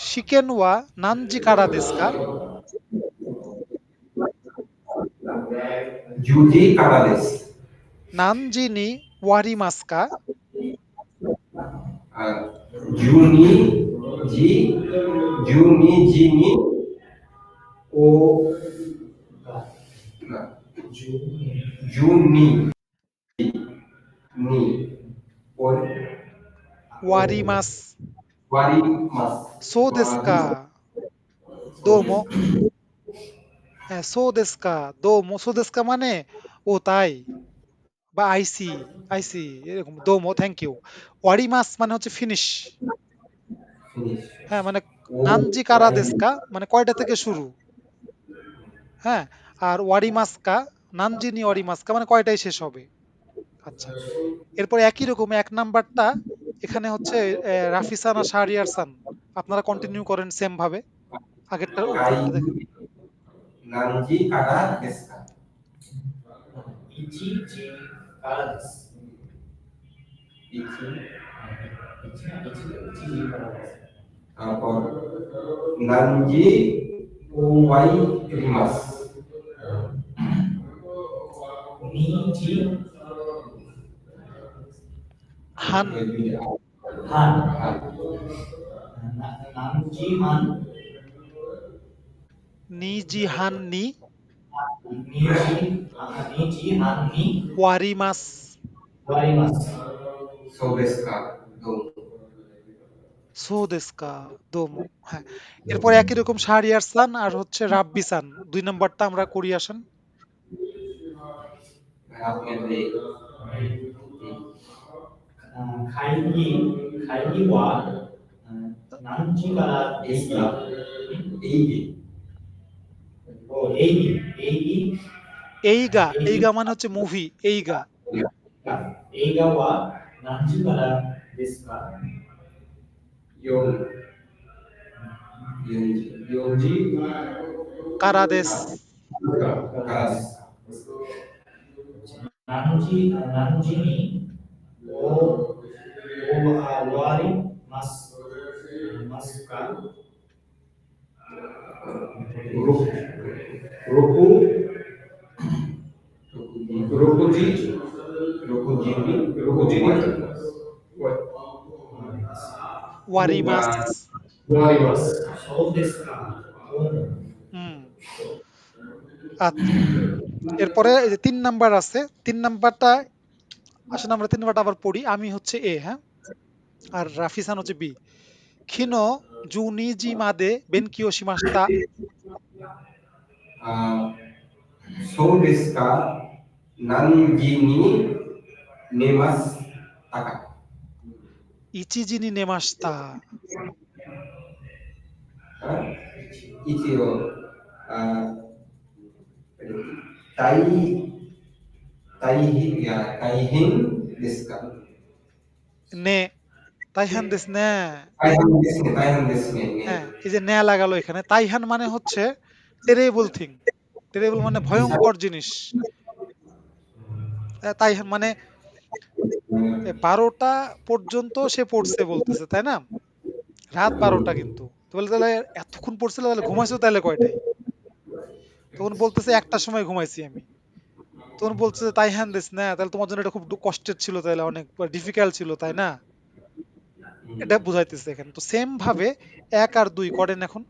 শিকেন ওয়া নানজি কারা দেশকা। জুজি কারাদেশ নানজি নি ওয়ারি মাস্কা। আর জুনি জিনি ও না জুনি নি ওয়ারি মাস ওয়ারি মাস সো দেশকা দোমো। হ্যাঁ, সো দেশকা দোমো। সো দেশকা মানে ও তাই, বা আইসি, আইসি এরকম। দোমো থ্যাংক ইউ। ওয়ারি মাস মানে হচ্ছে ফিনিশ। ফিনিশ হ্যাঁ, মানে ও নানজি কারা দেশকা মানে কয়টা থেকে শুরু। হ্যাঁ, আর ওয়ারি মাস্কা, নানজি নি ওয়ারি মাস্কা মানে কয়টায় শেষ হবে। আচ্ছা, এরপর একই রকম 1 নাম্বারটা এখানে হচ্ছে রাফিসান আর শাহরিয়ার সান। আপনারা কন্টিনিউ করেন সেম ভাবে, আগেরটার কাই উত্তরটা দেখেন। নানজি কারা দেশকা 1時からです。 ইচি 1時からです。 তারপর নানজি ও ওয়াই রিমাস 2時 হান, 半。何時半 নিজি হান নি 2時半に ওয়ারি মাস। 終わります。 সো দেশকা দো সো দেশকা দোমো। হ্যাঁ, এরপর একই রকম শাহরিয়ার সান আর হচ্ছে রাব্বি সান। 2 নাম্বারটা আমরা করি আসেন। আপনাদের 会議は何時からですか এই যে এইগা মানে হচ্ছে মুভি, এইগা। 映画は何時からですか 4জি কারা দেশ। কারা何時に終わりますか রোকুজি ওয়ারি মাস। そうですか。আচ্ছা, এরপরে এই যে 3 নাম্বার আছে, 3 নাম্বারটা আসলে আমরা 3 নাম্বারটা আবার পড়ি। আমি হচ্ছে এ, হ্যাঁ, আর রাফিসান হচ্ছে বি। খিনো জুনিজি মাদে বেনকিও শিমাস্তা। あそうですか。何時に寝ますたか。 ইচিজিনি নেমাস্তা। あ一応、あ大大変ですか。 নে তাইহান দেস নে। 大変ですね、大変ですね。 হ্যাঁ, এই যে নে লাগালো এখানে। তাইহান মানে হচ্ছে টেরেবল থিং। টেরেবল মানে ভয়ঙ্কর জিনিস। তাইহান মানে 12টা পর্যন্ত সে পড়ছে বলতেছে, তাই না? রাত 12টা কিন্তু। তো বলে তাহলে এতক্ষণ পড়ছিল, তাহলে ঘুমাইছো তাহলে কয়টায়? তখন বলতেছে 1টার সময় ঘুমাইছি আমি। তখন বলছে তাই হ্যান দিস না, তাহলে তোমার জন্য এটা খুব কষ্টের ছিল, তাহলে অনেক ডিফিকাল্ট ছিল, তাই না? এটা বুঝাইতেছে এখানে। তো সেম ভাবে 1 আর 2 করেন এখন।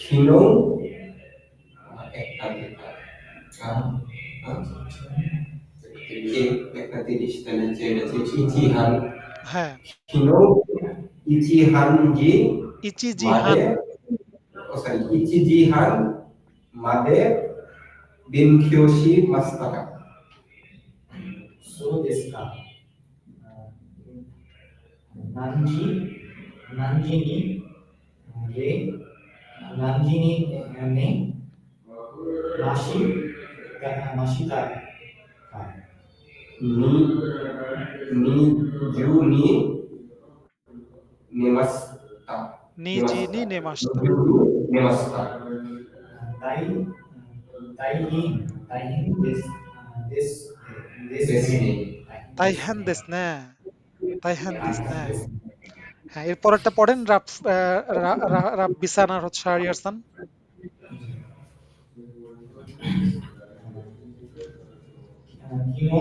昨日একটা তিরিশ তাহলে এটা হচ্ছে ইচিহান। হ্যাঁ, কিনো ইচিহানজি ইচিজিহান। ইচিজিহান মাদে বেনকিওশি মাস্তাকা। そうですか。何時にね、マシだか。20に寝ました。 নিজিনি নেমাস্তা। 寝ました。大変ですね。 তাই হ্যান দিস না, তাই হ্যান দিস না। হ্যাঁ, এরপরেরটা পড়েন রাব্বিসান আর হচ্ছে শাহরিয়ারসান। 昨日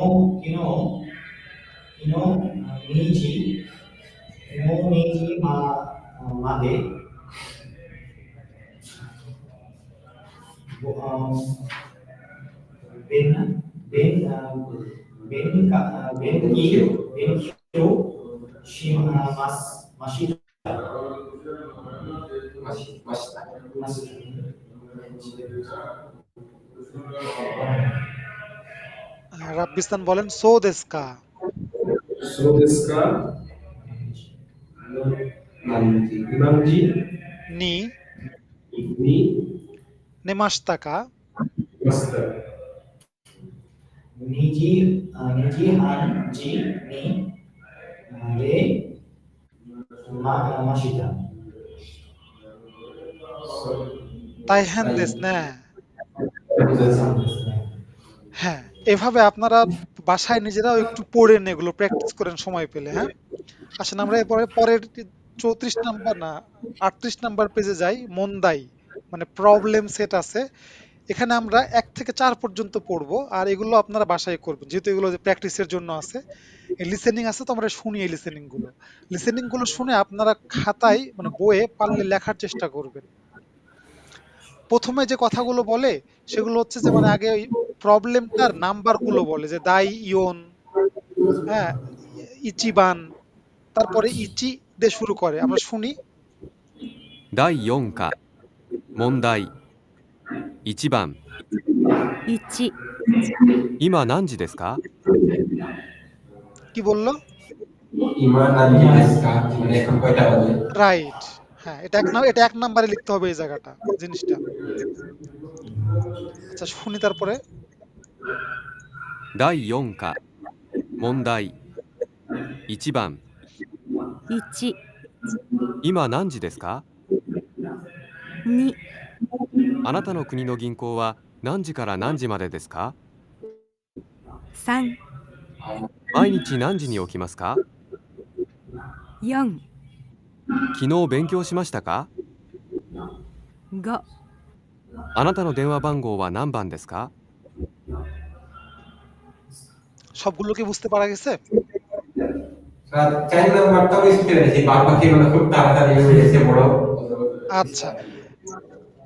2時まで勉強しました。 রাব্বিসান বলেন সো দেসকা। そうですか。何時 নি に নেমাস্তাকা। ました。2時半時に寝ました。 তাই হ্যান দিস না। হ্যাঁ, এভাবে আপনারা বাসায় নিজেরাও একটু পড়েন, এগুলো প্র্যাকটিস করেন সময় পেলে। হ্যাঁ, আসেন আমরা এরপরে পরের 34 নাম্বার না 38 নাম্বার পেজে যাই। মন্দাই মানে প্রবলেম সেট আছে। এখানে আমরা 1 থেকে 4 পর্যন্ত পড়বো, আর এগুলো আপনারা বাসায় করবেন, যেহেতু এগুলো যে প্র্যাকটিসের জন্য আছে। লিসেনিং আছে, তো আমরা শুনি এই লিসেনিং গুলো শুনে আপনারা খাতায় মানে বইয়ে পারলে লেখার চেষ্টা করবেন। প্রথমে যে কথাগুলো বলে সেগুলো হচ্ছে যে মানে আগে ওই প্রবলেমটার নাম্বার গুলো বলে, যে দাই ইয়ন, হ্যাঁ, ইচিবান, তারপরে ইচি দিয়ে শুরু করে। আমরা শুনি। 第4課問題1番1、今何時ですか কি বললো? ইমা নাজি দেসকা মানে এখন কয়টা বাজে? রাইট। হ্যাঁ, এটা 1 নাম্বারে লিখতে হবে এই জায়গাটা, জিনিসটা। আচ্ছা, শুনি তারপরে। 第4課問題1番1、今何時ですか2、あなたの国の銀行は何時から何時までですか3、毎日何時に起きますか4、昨日勉強しましたか5、あなたの電話番号は何番ですか সবগুলো কি বুঝতে পারা গেছে? 4 নাম্বারটাও বুঝতে পেরেছি, বাদ বাকিগুলো খুব তাড়াতাড়ি হয়ে গেছে বড়। আচ্ছা,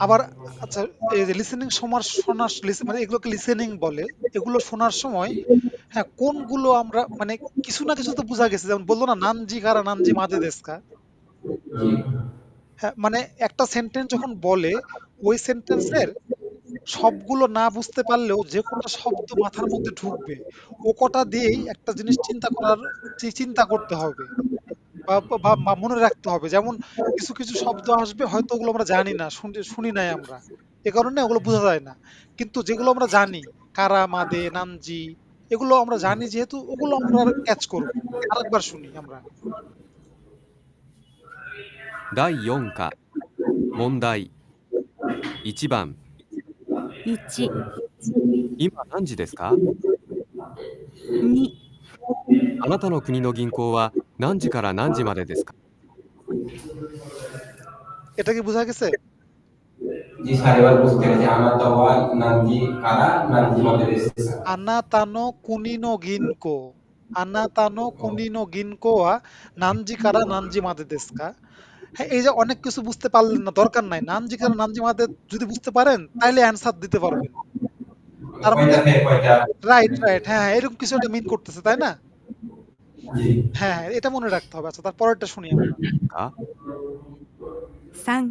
আবার আচ্ছা, এই যে লিসেনিং শোনার মানে এগুলোকে লিসেনিং বলে। এগুলো শোনার সময় হ্যাঁ কোনগুলো আমরা মানে কিছু না কিছু তো বোঝা গেছে, যেমন বললো না নানজি কারা নানজি মাদে দেশকা। জি হ্যাঁ মানে একটা সেন্টেন্স যখন বলে ওই সেন্টেন্সের সবগুলো না বুঝতে পারলেও যে কটা শব্দ মাথার মধ্যে ঢুকবে ও কটা দিয়েই একটা জিনিস চিন্তা করতে হবে বা মনে রাখতে হবে। যেমন কিছু কিছু শব্দ আসবে হয়তো ওগুলো আমরা জানি না, শুনি নাই আমরা, এ কারণে ওগুলো বোঝা যায় না। কিন্তু যেগুলো আমরা জানি কারা মাদে নানজি এগুলো আমরা জানি যেহেতু ওগুলো আমরা ক্যাচ করবো, আরেকবার শুনি আমরা। 第4課問題1番1、今何時ですか2、あなたの国の銀行は何時から何時までですか এটা কি বোঝা গেছে? জি স্যার এবার বুঝতে গেছি আনাতা ওয়া নানজি কারা নানজি মাদে দেশকা আনাতানো কুনিনো গিনকো, আনাতানো কুনিনো গিনকো ওয়া নানজি কারা নানজি মাদে দেশকা। হ্যাঁ এই যে অনেক কিছু বুঝতে পারলেন না, দরকার নাই, নানজি কারা নানজি মাদে যদি বুঝতে পারেন তাহলে অ্যান্সার দিতে পারবেন। তার মানে কয়টা থেকে কয়টা রাইট রাইট, হ্যাঁ হ্যাঁ এরকম কিছু একটা মিন করতেছে তাই না? জি হ্যাঁ হ্যাঁ এটা মনে রাখতে হবে। আচ্ছা তার পরেরটা শুনি আমরা। か3、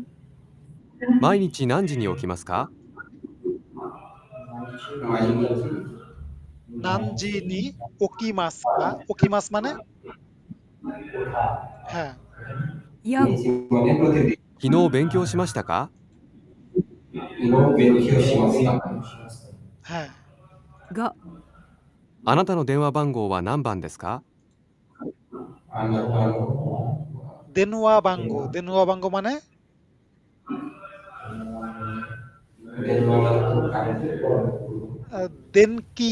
毎日何時に起きますか নানজি নি ওকিমাস কা, ওকিমাস মানে হ্যাঁ 4、 মানে প্রতিদিন 昨日勉強しましたか ইনো বেনকিও শিমাসকা হ্যাঁ 5、あなたの電話番号は何番ですか আনাতা দেনুয়া বাঙ্গো, দেনুয়া বাঙ্গো মানে দেন কি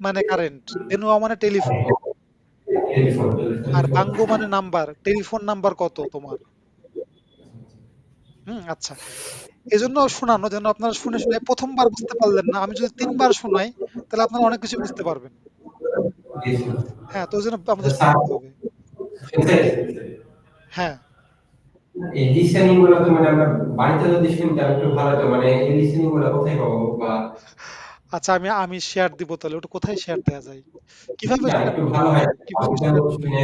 মানে কারেন্ট, দেনুয়া মানে টেলিফোন, টেলিফোন আর বাঙ্গো মানে নাম্বার, টেলিফোন নাম্বার কত তোমার। আচ্ছা এজন্য শোনানো যেন আপনারা শুনে শুনে প্রথমবার বুঝতে পারলেন না, আমি যদি 3বার শোনাই তাহলে আপনারা অনেক কিছু বুঝতে পারবেন। হ্যাঁ তো ওই জন্য আমাদের শুনতে হবে। হ্যাঁ এই লিসেনিং গুলো তো মানে আমরা বাড়িতে যদি শুনি তাহলে একটু ভালো হতো, মানে এই লিসেনিং গুলো কোথায় পাবো বা আচ্ছা আমি আমি শেয়ার দিব, তাহলে ওটা কোথায় শেয়ার দেওয়া যায়, কিভাবে না শেয়ার একটু দিব, ভালো হয় কিভাবে আপনারা শেয়ার দিব? শুনে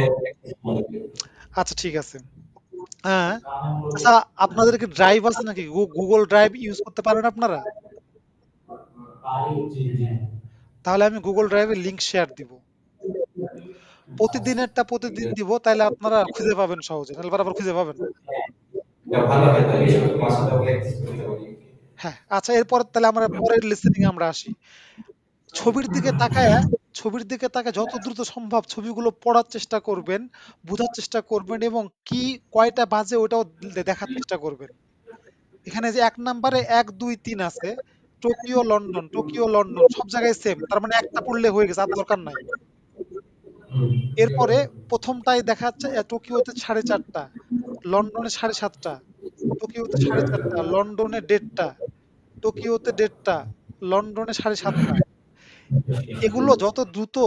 আচ্ছা ঠিক আছে। হ্যাঁ আচ্ছা আপনাদের কি ড্রাইভ আছে নাকি, গুগল ড্রাইভ ইউজ করতে পারেন আপনারা? তাহলে আমি গুগল ড্রাইভের লিংক শেয়ার দিব, প্রতিদিনেরটা প্রতিদিন দিব, তাহলে আপনারা খুঁজে পাবেন সহজে, নাহলে আবার খুঁজে পাবেন না। এটা ভালো হয় তাহলে এই সব ভাষাটাও প্র্যাকটিস করতে পারি। হ্যাঁ আচ্ছা এরপর তাহলে আমরা পরের লিসেনিং আমরা আসি। ছবির দিকে তাকায়, ছবির দিকে তাকায় যত দ্রুত সম্ভব ছবিগুলো পড়ার চেষ্টা করবেন, বোঝার চেষ্টা করবেন এবং কি কয়টা বাজে ওটাও দেখার চেষ্টা করবেন। এখানে যে 1 নম্বরে 1 2 3 আছে, টোকিও লন্ডন, টোকিও লন্ডন সব জায়গায় সেম, তার মানে একটা পড়লে হয়ে গেছে, আর দরকার নাই। এরপরে প্রথমটাই দেখাচ্ছে টোকিওতে 4:30টা, লন্ডনে 7:30টা, টোকিওতে 4:30টা, লন্ডনে 1:30টা, টোকিওতে 1:30টা, লন্ডনে 7:30টা। এগুলো যত দ্রুত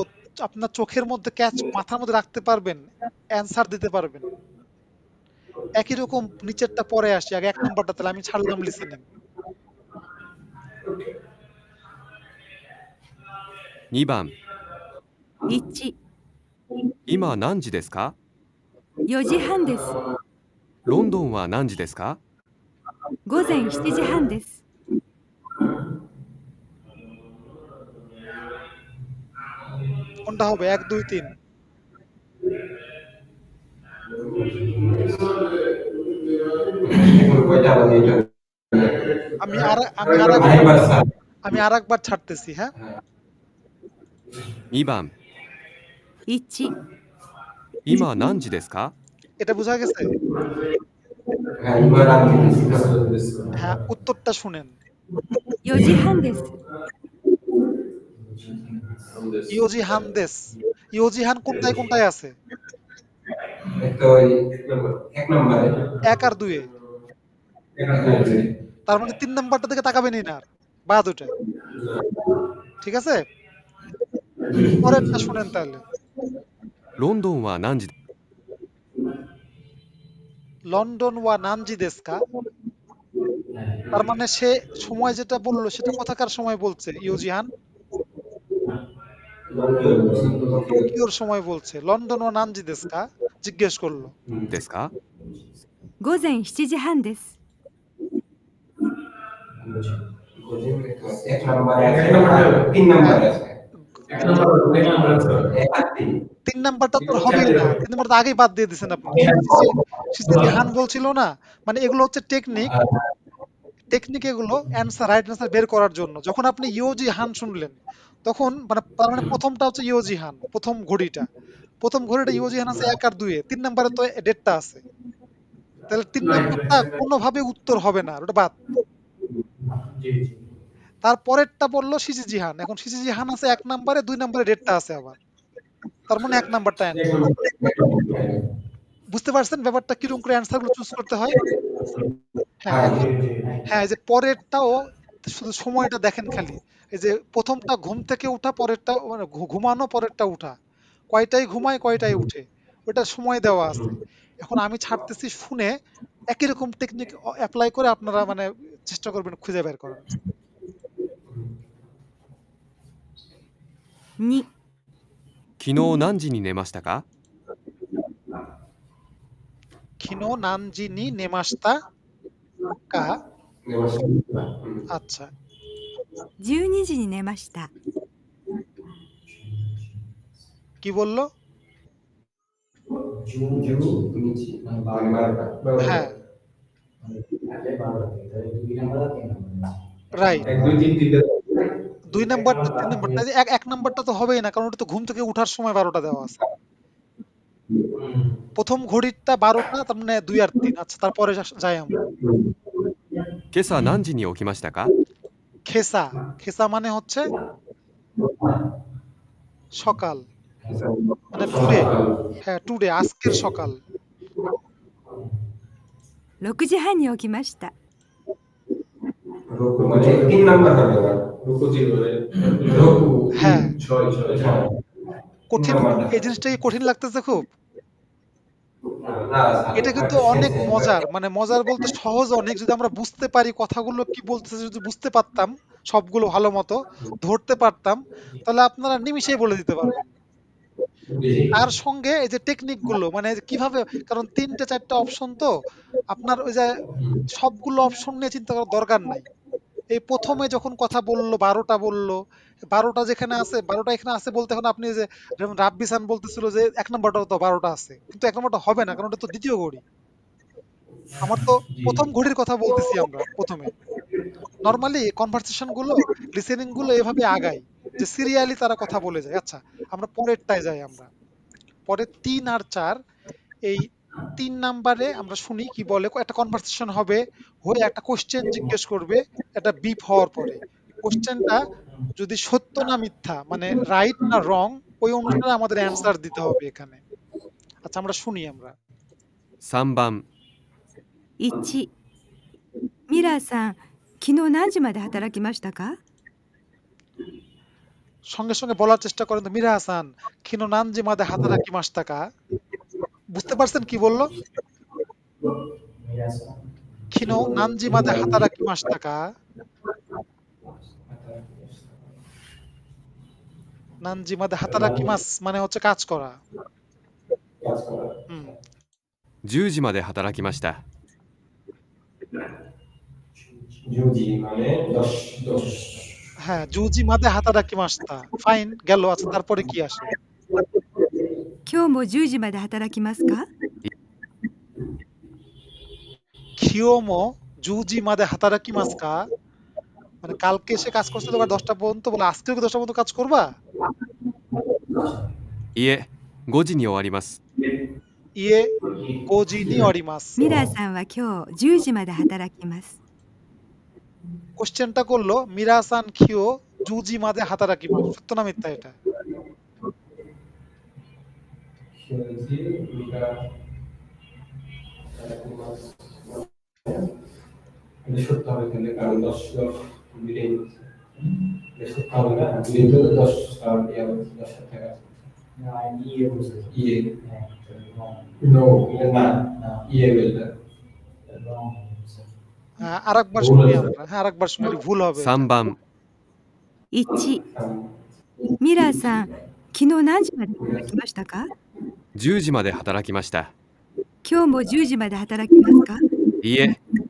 আপনার চোখের মধ্যে ক্যাচ মাথার মধ্যে রাখতে পারবেন, অ্যান্সার দিতে পারবেন। একই রকম নিচেরটা পরে আসি, আগে 1 নাম্বারটা তাহলে আমি ছাড়লাম লিসেনিং। 2番1、今何時ですか4時半です。ロンドンは何時ですか午前7時半です。 কোনটা হবে 1 2 3? এখন কয়টা বাজে এটা আমি আরেকবার স্যার আরেকবার ছাড়তেছি। হ্যাঁ 2番1、今何時ですか এটা বোঝা গেছে? হ্যাঁ এবার আমি হ্যাঁ উত্তরটা শুনেন। 4時半です。 ইয়োজি হানদেস, ইয়োজি হান কোনটায় কোনটায় আছে? তো এক নম্বরে 1 আর 2 এ, তার মানে 3 নাম্বারটা দিকে তাকাবেনই না, আর বাদ ওটা। ঠিক আছে পরেরটা শুনেন তাহলে। ロンドンは何時 লন্ডন ওয়া নানজি দেশকা, তার মানে সে সময় যেটা বললো সেটা কোথাকার সময় বলছে ইউজিহান? টোকিওর সময় বলছে। লন্ডন ও নানজি দেশু কা জিজ্ঞেস করলো। ですか？午前7時半です。 এক নম্বরে আছে আর 3 নম্বরে আছে। এক নম্বর আছে। এক আর 3 3 নাম্বারটা তো হবেই না। 3 নাম্বারটা আগেই বাদ দিয়ে দিয়েছেন আপনি। শিজিহান বলছিল না, মানে এগুলো হচ্ছে টেকনিক এগুলো অ্যান্সার, রাইট অ্যান্সার বের করার জন্য। যখন আপনি ইয়োজি হান শুনলেন তখন তার মানে প্রথমটা হচ্ছে ইয়োজি হান, প্রথম ঘড়িটা ইয়োজি হান আছে 1 আর 2 এ। 3 নম্বরে তো ডেটটা আছে, তাহলে 3 নম্বরটা কোনোভাবে উত্তর হবে না, ওটা বাদ। তারপরেরটা বললো শিজি জিহান। এখন শিজি জিহান আছে 1 নম্বরে, 2 নম্বরে ডেটটা আছে আবার, তার মানে 1 নাম্বারটা অ্যান্সার। বুঝতে পারছেন ব্যাপারটা কিরকম করে অ্যান্সার গুলো চুজ করতে হয়? হ্যাঁ এখন হ্যাঁ, এই যে পরেরটাও শুধু সময়টা দেখেন খালি। এই যে প্রথমটা ঘুম থেকে উঠা, পরেরটা মানে ঘুমানো, পরেরটা উঠা, কয়টায় ঘুমায় কয়টায় উঠে, ওটা সময় দেওয়া আছে। এখন আমি ছাড়তেছি শুনে একই রকম টেকনিক অ্যাপ্লাই করে আপনারা মানে চেষ্টা করবেন খুঁজে বের করার। 2、昨日何時に寝ましたか？ খিনো নানজি নি নেমাস্তা কা। আচ্ছা 12時に寝ました。 কি বললো? হ্যাঁ রাইট। 2 নাম্বারটা 3 নাম্বারটা এক নাম্বারটা তো হবেই না, কারণ ওটা তো ঘুম থেকে উঠার সময় 12টা দেওয়া আছে। প্রথম ঘড়িটা 12টা, তার মানে 2 আর 3। আচ্ছা তারপরে যাই আমরা। 今朝何時に起きましたか？ খেসা মানে হচ্ছে সকাল, মানে টুডে। হ্যাঁ টুডে, আজকের সকাল। 6時半に起きました。 মানে 3 নাম্বার হবে না। হ্যাঁ 6 কঠিন, এই জিনিসটা কি কঠিন লাগতেছে খুব? না এটা কিন্তু অনেক মজার, মানে মজার বলতে সহজ অনেক। যদি আমরা বুঝতে পারি কথাগুলো কি বলতেছে, যদি বুঝতে পারতাম সবগুলো ভালো মতো ধরতে পারতাম, তাহলে আপনারা নিমিষেই বলে দিতে পারবেন। তার সঙ্গে এই যে টেকনিক গুলো, মানে কিভাবে, কারণ 3টে 4টে অপশন তো আপনার ওই যে সবগুলো অপশন নিয়ে চিন্তা করার দরকার নাই। এই প্রথমে যখন কথা বললো 12টা বললো, 12টা যেখানে আছে 12টা এখানে আছে বলতে, এখন আপনি যে যেমন রাব্বিসান বলতেছিল যে 1 নাম্বারটা তো 12টা আছে, কিন্তু 1 নাম্বারটা হবে না, কারণ ওটা তো দ্বিতীয় ঘড়ি। আমার তো প্রথম ঘড়ির কথা বলতেছি আমরা প্রথমে। নরমালি কনভারসেশন গুলো, লিসেনিং গুলো এভাবে আগায় যে সিরিয়ালি তারা কথা বলে যায়। আচ্ছা আমরা পরেরটায় যাই। আমরা পরে 3 আর 4, এই 3 নাম্বারে আমরা শুনি কি বলে। একটা কনভারসেশন হবে, হয়ে একটা কোশ্চেন জিজ্ঞেস করবে, এটা বিপ হওয়ার পরে কোশ্চেনটা যদি সত্য না মিথ্যা, মানে রাইট না রং, ওই অনুসারে আমাদের অ্যান্সার দিতে হবে এখানে। আচ্ছা আমরা শুনি আমরা। 3番1、ミラーさん、昨日何時まで働きましたか？ সঙ্গে সঙ্গে বলার চেষ্টা করেন তো। মিরা হাসান খিনো নানজি মাদে হাতারাকি মাস্তাকা। বুঝতে পারছেন কি বললো? খিনো নানজি মাদে হাতারাকি মাস্তাকা। নানজি মাদে হাতারাকি মাস মানে হচ্ছে কাজ করা। 10時まで働きました。 জুজি মানে 10 হ্যাঁ জুজি মাদে হাতারাকি মাস্তা, ফাইন গেল। আচ্ছা তারপরে কি আসে? 今日も10時まで働きますか？ খিওমো জুজি মাদে হাতারাকি মাস্কা, মানে কালকে এসে কাজ করছিল 10টা পর্যন্ত, বলে আজকেও কি 10টা পর্যন্ত কাজ করবা? いえ、5時に終わります。 ইয়ে গোজি নি অরিমাস। ミラーさんは今日10時まで働きます。 কোশ্চেনটা করলো মিরাসান খিও জুজি মাদে হাতারাকি মাস, সত্য না মিথ্যা এটা? জুজি মিরা এটা সত্য হবে তাহলে, কারণ 10 মিলে সত্য হবে না। মিলে তো 10 কারণ 10 টাকা ইয়ে নো না ইয়ে বলতে আরেকবার শুনি আমরা। হ্যাঁ, আরেকবার শুনি, ভুল হবে এটা। 3番1、ミラーさん、昨日何時まで働きましたか？ 10時まで働きました。今日も10時まで働きますか？いいえ、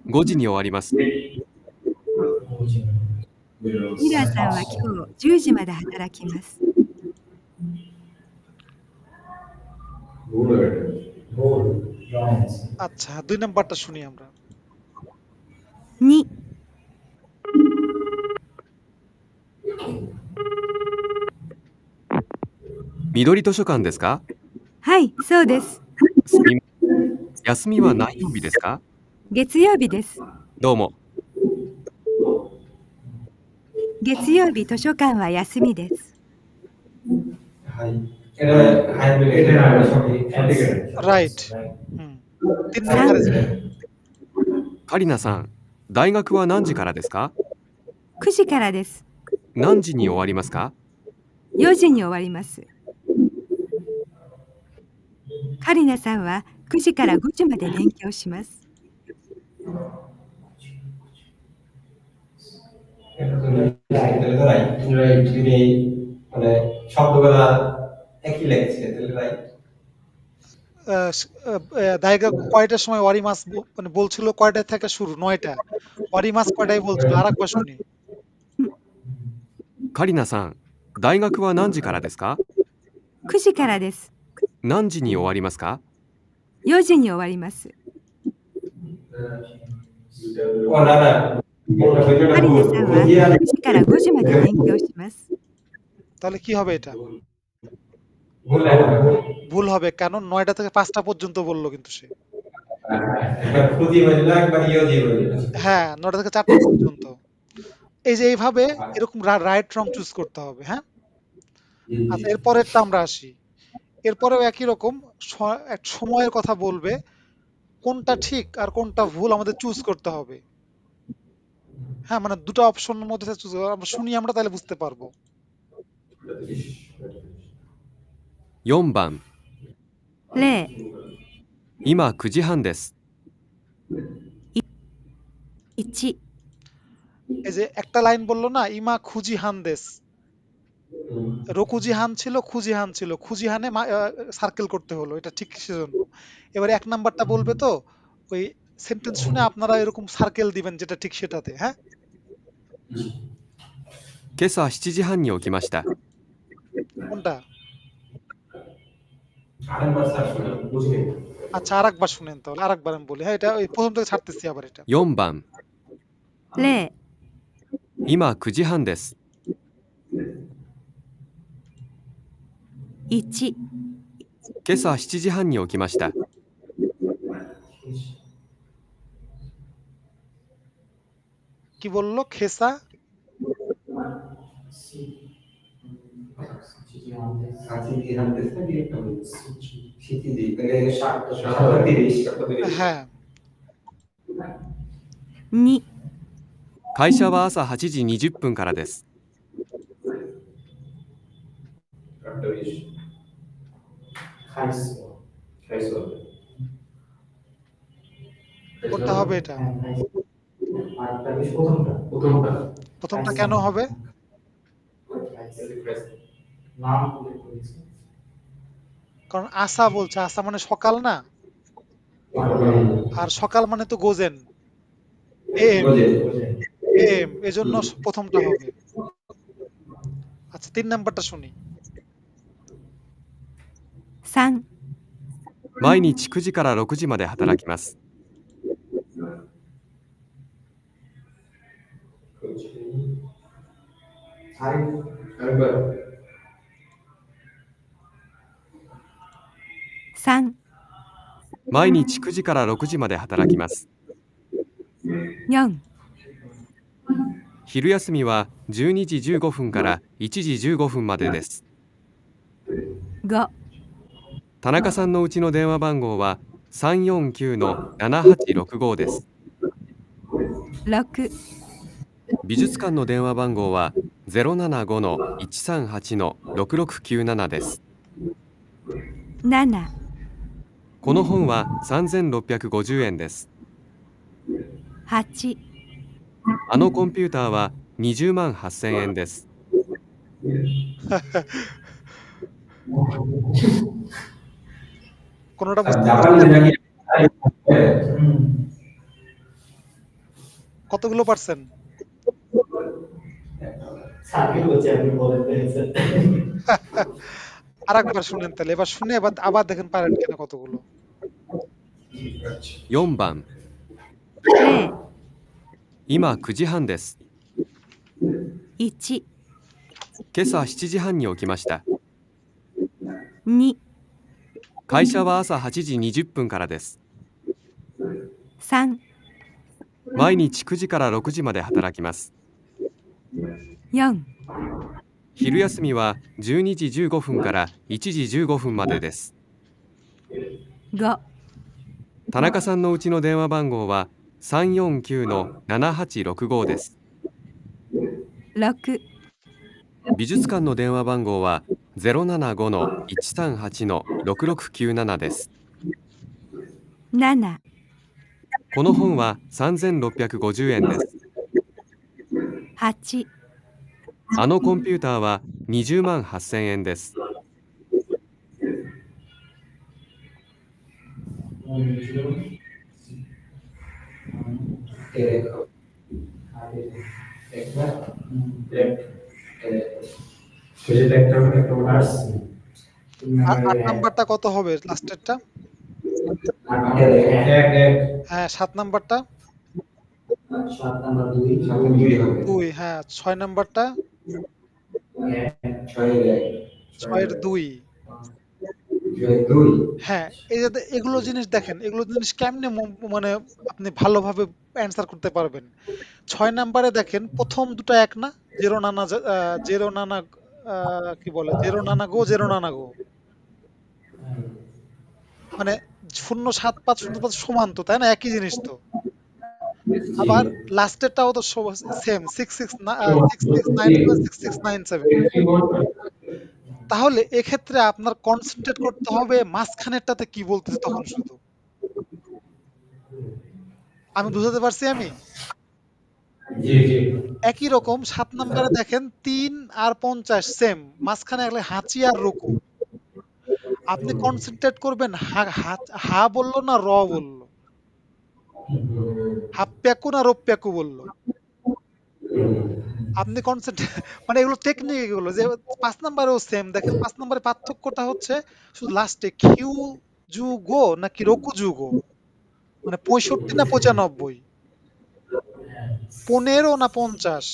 5時に終わります。ミラーさんは今日10時まで働きます。 আচ্ছা, 2 নাম্বারটা শুনি আমরা। 2、緑図書館ですか？はい、そうです。すみ休みは何曜日ですか？月曜日です。どうも。月曜日図書館は休みです。はい。রাইট। তিন নাম্বারে カリナさん、大学は何時からですか9時からです。何時に終わりますか4時に終わります。カリナさんは9時から5時まで勉強します。 দায়গা কয়টার সময় ওয়ারিমাস মানে বলছিল কয়টা থেকে শুরু? 9টা। ওয়ারিমাস কয়টায় বলছিল? আরেকবার শুনি। カリナさん、大学は何時からですか9時からです。何時に終わりますか4時に終わります。カリナさんは9時から5時まで勉強します。 তাহলে কি হবে এটা? ভুল হবে, কারণ 9টা থেকে 5টা পর্যন্ত বললো কিন্তু সে। হ্যাঁ, 9টা থেকে 4টা পর্যন্ত। এই যে এইভাবে এরকম রাইট রং চুজ করতে হবে। হ্যাঁ, আচ্ছা, এরপরেরটা আমরা আসি। এরপরেও একই রকম এক সময়ের কথা বলবে, কোনটা ঠিক আর কোনটা ভুল আমাদের চুজ করতে হবে। হ্যাঁ, মানে দুটো অপশনের মধ্যে চুজ আমরা শুনি আমরা, তাহলে বুঝতে পারবো। 4番例、今9時半です。 1、 এই যে একটা লাইন বললো না, ইমা খুজি হান দেস, রকুজি হান ছিল, খুজি হান ছিল, খুজি হানে সার্কেল করতে হলো, এটা ঠিক সেজন্য। এবারে 1 নাম্বারটা বলবে, তো ওই সেন্টেন্স শুনে আপনারা এরকম সার্কেল দিবেন যেটা ঠিক সেটাতে। হ্যাঁ, 今朝7時半に起きました。 কোনটা? আচ্ছা, আরেকবার শুনেন তাহলে, আরেকবার আমি বলি। হ্যাঁ, এটা ওই প্রথম থেকে ছাড়তেছি আবার এটা। 4番例、今9時半です。 1、今朝7時半に起きました。 কি বললো? খেসা হ্যাঁ, 2、会社は朝8時20分からです。 কোনটা হবে এটা? প্রথমটা কেন হবে? কারণ আসা বলছে, আসা মানে সকাল না, আর সকাল মানে তো গোজেন, এম এম, এজন্য প্রথমটা হবে। আচ্ছা, 3 নাম্বারটা শুনি। 3、毎日9時から6時まで働きます。 3、毎日9時から6時まで働きます。 4、昼休みは12時15分から1時15分までです。 5、田中さんのうちの電話番号は349-7865です。 6、美術館の電話番号は075-138-6697です。 7、この本は3650円です。8、あのコンピューターは20万8000円です。 কোনোটা বুঝতে জাপানি পারছেন? নাকি কতগুলো পারছেন? সার্কিট হচ্ছে আপনি বলেন স্যার। আরেকবার শুনেন তাহলে, এবার শুনে আবার দেখেন পারেন কিনা কতগুলো। 4番、 0、今9時半です。 1、今朝7時半に起きました。 2、会社は朝8時20分からです。 3、毎日9時から6時まで働きます。 4、昼休みは12時15分から1時15分までです。 5、田中さんのうちの電話番号は 349-7865 です。 6、美術館の電話番号は 075-138-6697 です。 7、この本は3650円です。 8、あのコンピューターは20万8000円です。 8 নাম্বারটা কত হবে লাস্টেরটা? হ্যাঁ 7 নাম্বারটা 7 নাম্বার 2 2, হ্যাঁ 6 নাম্বারটা 6 এর 2। হ্যাঁ এই যে এগুলো জিনিস দেখেন, এগুলো জিনিস কেমনে মানে আপনি ভালোভাবে অ্যান্সার করতে পারবেন। 6 নাম্বারে দেখেন প্রথম দুটো এক না, জেরো নানা কি বলে, জেরো নানা গো জেরো নানা গো, মানে 07505 সমান তো, তাই না? একই জিনিস তো। আবার লাস্টেরটাও তো সেম 6697। তাহলে এক্ষেত্রে আপনার কনসেন্ট্রেট করতে হবে মাঝখানেরটাতে কি বলতেছে তখন শুধু। আমি বুঝাতে পারছি? আমি একই রকম 7 নম্বরে দেখেন 3 আর 50 সেম, মাঝখানে একলে হাঁচি আর রুকু। আপনি কনসেন্ট্রেট করবেন হা বললো না র বললো, হাপ্প্যাকু না রোপ্যাকু বললো। আপনি কনসেন্ট্রেট মানে এগুলো টেকনিক, এগুলো যে 5 নম্বরেও সেম। দেখেন 5 নম্বরে পার্থক্যটা হচ্ছে শুধু লাস্টে কিউ জু গো নাকি রোকু জু গো, মানে 65 না 95, 15 না 50।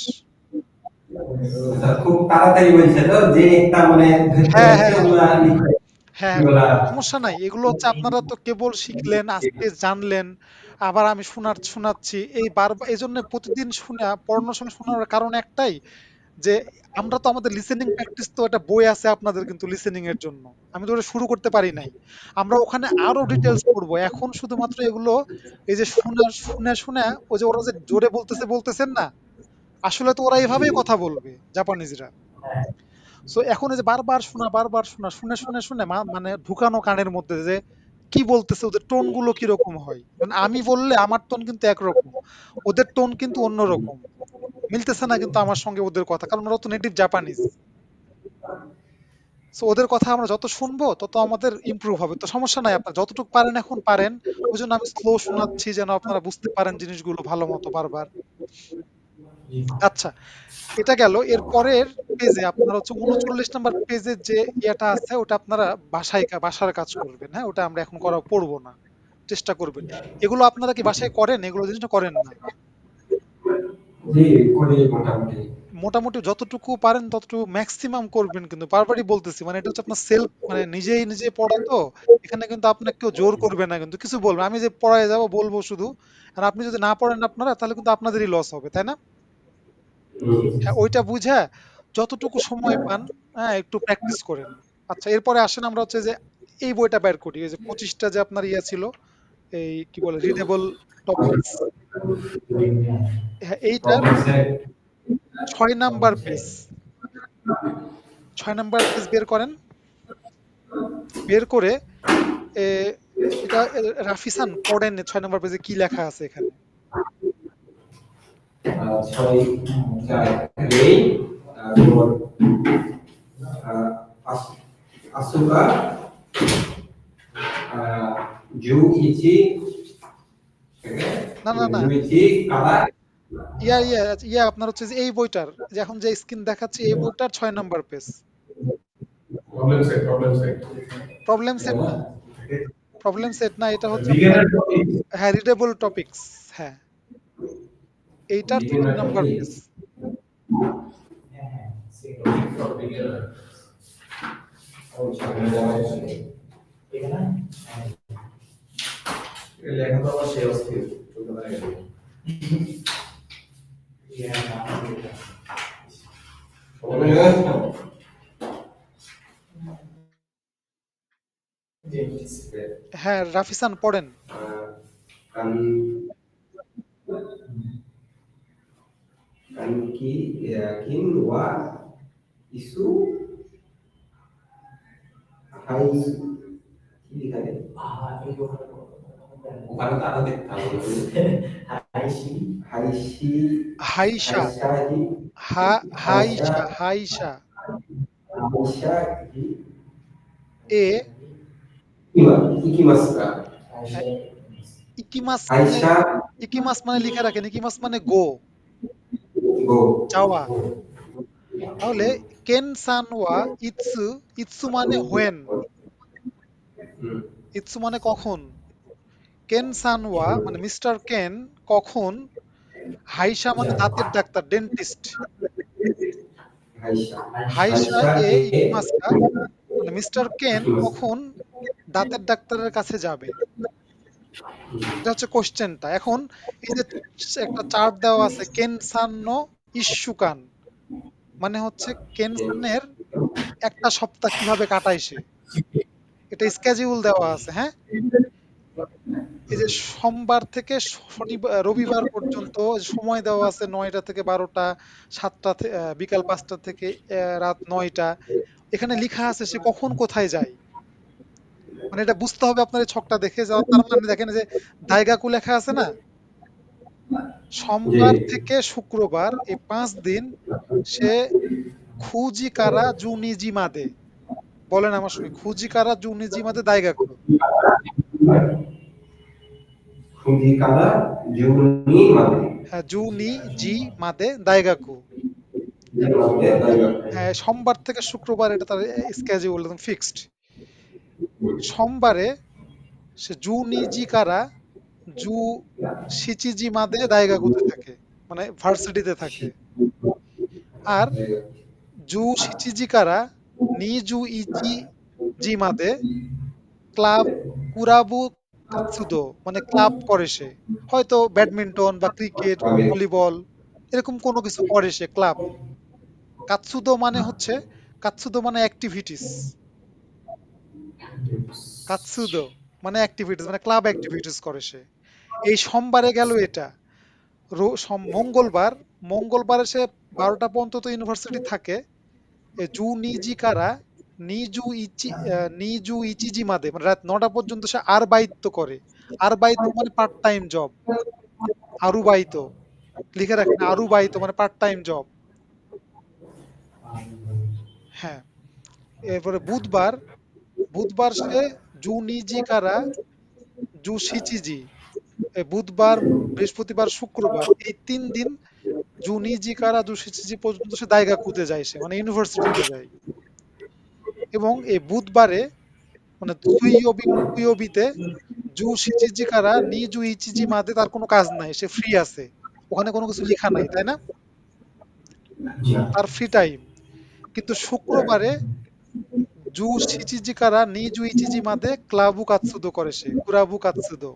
খুব তাড়াতাড়ি বলছে তো যে একটা মানে হ্যাঁ হ্যাঁ সমস্যা নাই। এগুলো হচ্ছে আপনারা তো কেবল শিখলেন, আজকে জানলেন, আবার আমি শোনাচ্ছি এই বারবার। এই জন্য প্রতিদিন পড়ানোর সময় শোনার কারণ একটাই, যে আমরা তো আমাদের লিসেনিং প্র্যাকটিস তো একটা বই আছে আপনাদের কিন্তু লিসেনিং এর জন্য, আমি তো ওটা শুরু করতে পারি নাই। আমরা ওখানে আরো ডিটেলস পড়বো। এখন শুধুমাত্র এগুলো এই যে শুনে ওই যে ওরা যে জোরে বলতেছেন না, আসলে তো ওরা এভাবেই কথা বলবে জাপানিজরা। সো এখন এই যে বারবার শোনা শুনে মানে ঢুকানো কানের মধ্যে যে কি বলতেছে, ওদের টোন গুলো কিরকম হয়। মানে আমি বললে আমার টোন কিন্তু একরকম, ওদের টোন কিন্তু অন্যরকম, মিলতেছে না কিন্তু আমার সঙ্গে ওদের কথা, কারণ ওরা তো নেটিভ জাপানিজ। সো ওদের কথা আমরা যত শুনবো তত আমাদের ইমপ্রুভ হবে। তো সমস্যা নাই, আপনারা যতটুকু পারেন এখন পারেন, ওই জন্য আমি স্লো শোনাচ্ছি যেন আপনারা বুঝতে পারেন জিনিসগুলো ভালো মতো বারবার। আচ্ছা এটা গেল। এর পরের পেজে আপনারা হচ্ছে 39 নাম্বার পেজের যে ইয়েটা আছে ওটা আপনারা বাসার কাজ করবেন। হ্যাঁ ওটা আমরা এখন পড়বো না, চেষ্টা করবেন। এগুলো আপনারা কি বাসায় করেন? এগুলো জিনিসটা করেন না? জি করি মোটামুটি। মোটামুটি যতটুকু পারেন ততটুকু ম্যাক্সিমাম করবেন, কিন্তু বারবারই বলতেছি মানে এটা হচ্ছে আপনার সেলফ, মানে নিজে পড়া তো, এখানে কিন্তু আপনাকে কেউ জোর করবে না, কিন্তু কিছু বলবে আমি যে পড়ায় যাবো বলবো শুধু, আর আপনি যদি না পড়েন আপনারা তাহলে কিন্তু আপনাদেরই লস হবে, তাই না? হ্যাঁ ওইটা বুঝে যতটুকু সময় পান হ্যাঁ একটু প্র্যাকটিস করেন। আচ্ছা এরপরে আসেন আমরা হচ্ছে যে এই বইটা বের করি, এই যে 25টা যে আপনার ইয়া ছিল, এই কি বলে রিডেবল টপিকস। হ্যাঁ এইটা 6 নাম্বার পেজ, 6 নাম্বার পেজ বের করেন। বের করে এটা রাফিসান পড়েন 6 নাম্বার পেজে কি লেখা আছে এখানে। রেইন, তারপর আসুকা, জুইচি, না না না জুইচি কারা। ইয়া আপনার হচ্ছে যে এই বইটার যে এখন যে স্ক্রিন দেখাচ্ছি এই বইটার 6 number page. Problem set, problem set. Problem set না, প্রবলেম সেট না, এটা হচ্ছে Beginner topic. হ্যাঁ রিডেবল টপিকস। হ্যাঁ এইটার 3 Beginner number topics. Page. For beginner. এখানে লেখা তো আমার সেই অস্থির ছোটবেলায় গেল। হ্যাঁ রাফিসান পড়েন। kan kanki yakin wa isu hai lihat bukan tak ada Haishi হাইশা হাইশা হাইশা Haishi এ ikimasu ka ইকিমাস Aisha ইকিমাস মানে লিখে রাখেন, ইকিমাস মানে গো, go যাওয়া। তাহলে কেন সান ওয়া ইৎসু, ইৎসু মানে হোয়েন, ইৎসু মানে কখন, কেন সান ওয়া মানে মিস্টার কেন কখন, হাইশা মানে দাঁতের ডাক্তার ডেন্টিস্ট, Aisha হাইশা এ ইকিমাসকা মানে মিস্টার কেন কখন দাঁতের ডাক্তারের কাছে যাবে। এটা হচ্ছে কোশ্চেনটা। এখন এই যে একটা চার্ট দেওয়া আছে কেন সান নো ইস্যুকান মানে হচ্ছে কেন সানের একটা সপ্তাহ কিভাবে কাটায় সে, এটা স্কেডিউল দেওয়া আছে। হ্যাঁ এই যে সোমবার থেকে শনিবার রবিবার পর্যন্ত সময় দেওয়া আছে 9টা থেকে 12টা, 7টা বিকাল 5টা থেকে রাত 9টা। এখানে লেখা আছে সে কখন কোথায় যায়, মানে এটা বুঝতে হবে আপনার এই ছকটা দেখে যাওয়া। তার মানে দেখেন যে দাইগাকু লেখা আছে না, সোমবার থেকে শুক্রবার এই 5 দিন সে খুজিকারা জুনিজি মাদে, বলেন আমার সঙ্গে, খুজিকারা জুনিজি মাদে দাইগাকু। Fujikara Juni Made হ্যাঁ জুনি জি মাদে দাইগাকু। হ্যাঁ সোমবার থেকে শুক্রবার এটা তার স্কেডিউল একদম ফিক্সড। সোমবারে সে জুনিজি কারা জু শিচিজি মাদে দাইগাকুতে থাকে, মানে ভার্সিটিতে থাকে। আর জু শিচিজি কারা নিজু ইচি জি মাদে ক্লাব কুরাবু কাৎসুদো মানে ক্লাব করে সে, হয়তো ব্যাডমিন্টন বা ক্রিকেট ভলিবল এরকম কোনো কিছু করে সে ক্লাব। কাৎসুদো মানে হচ্ছে, কাৎসুদো মানে অ্যাক্টিভিটিস, কাৎসুদো মানে অ্যাক্টিভিটিস মানে ক্লাব অ্যাক্টিভিটিস করে সে। এই সোমবারে গেল এটা, মঙ্গলবার, মঙ্গলবারে সে 12টা পর্যন্ত তো ইউনিভার্সিটি থাকে। জু নিজি কারা নিজু ইচিজি মাদে মানে রাত 9টা পর্যন্ত সে আরবাইতো করে। আরবাইতো মানে পার্ট টাইম জব, আরুবাইতো লিখে রাখেন, আরুবাইতো মানে পার্ট টাইম জব। হ্যাঁ এরপরে বুধবার, বুধবার সে জু নিজি কারা জু শিচিজি, বুধবার বৃহস্পতিবার শুক্রবার এই 3 দিন জু নিজি কারা জু শিচিজি পর্যন্ত সে দাইগাকুতে যায়, সে মানে ইউনিভার্সিটিতে যায়। এবং এই বুধবারে মানে সুইওবিতে জু শিচিজি কারা নি জু ইচিজি মাদে তার কোনো কাজ নাই, সে ফ্রি আছে, ওখানে কোনো কিছু লেখা নাই, তাই না, তার ফ্রি টাইম। কিন্তু শুক্রবারে জু শিচিজি কারা নি জু ইচিজি মাদে ক্লাবু কাৎসুদো করে সে, কুরাবু কাৎসুদো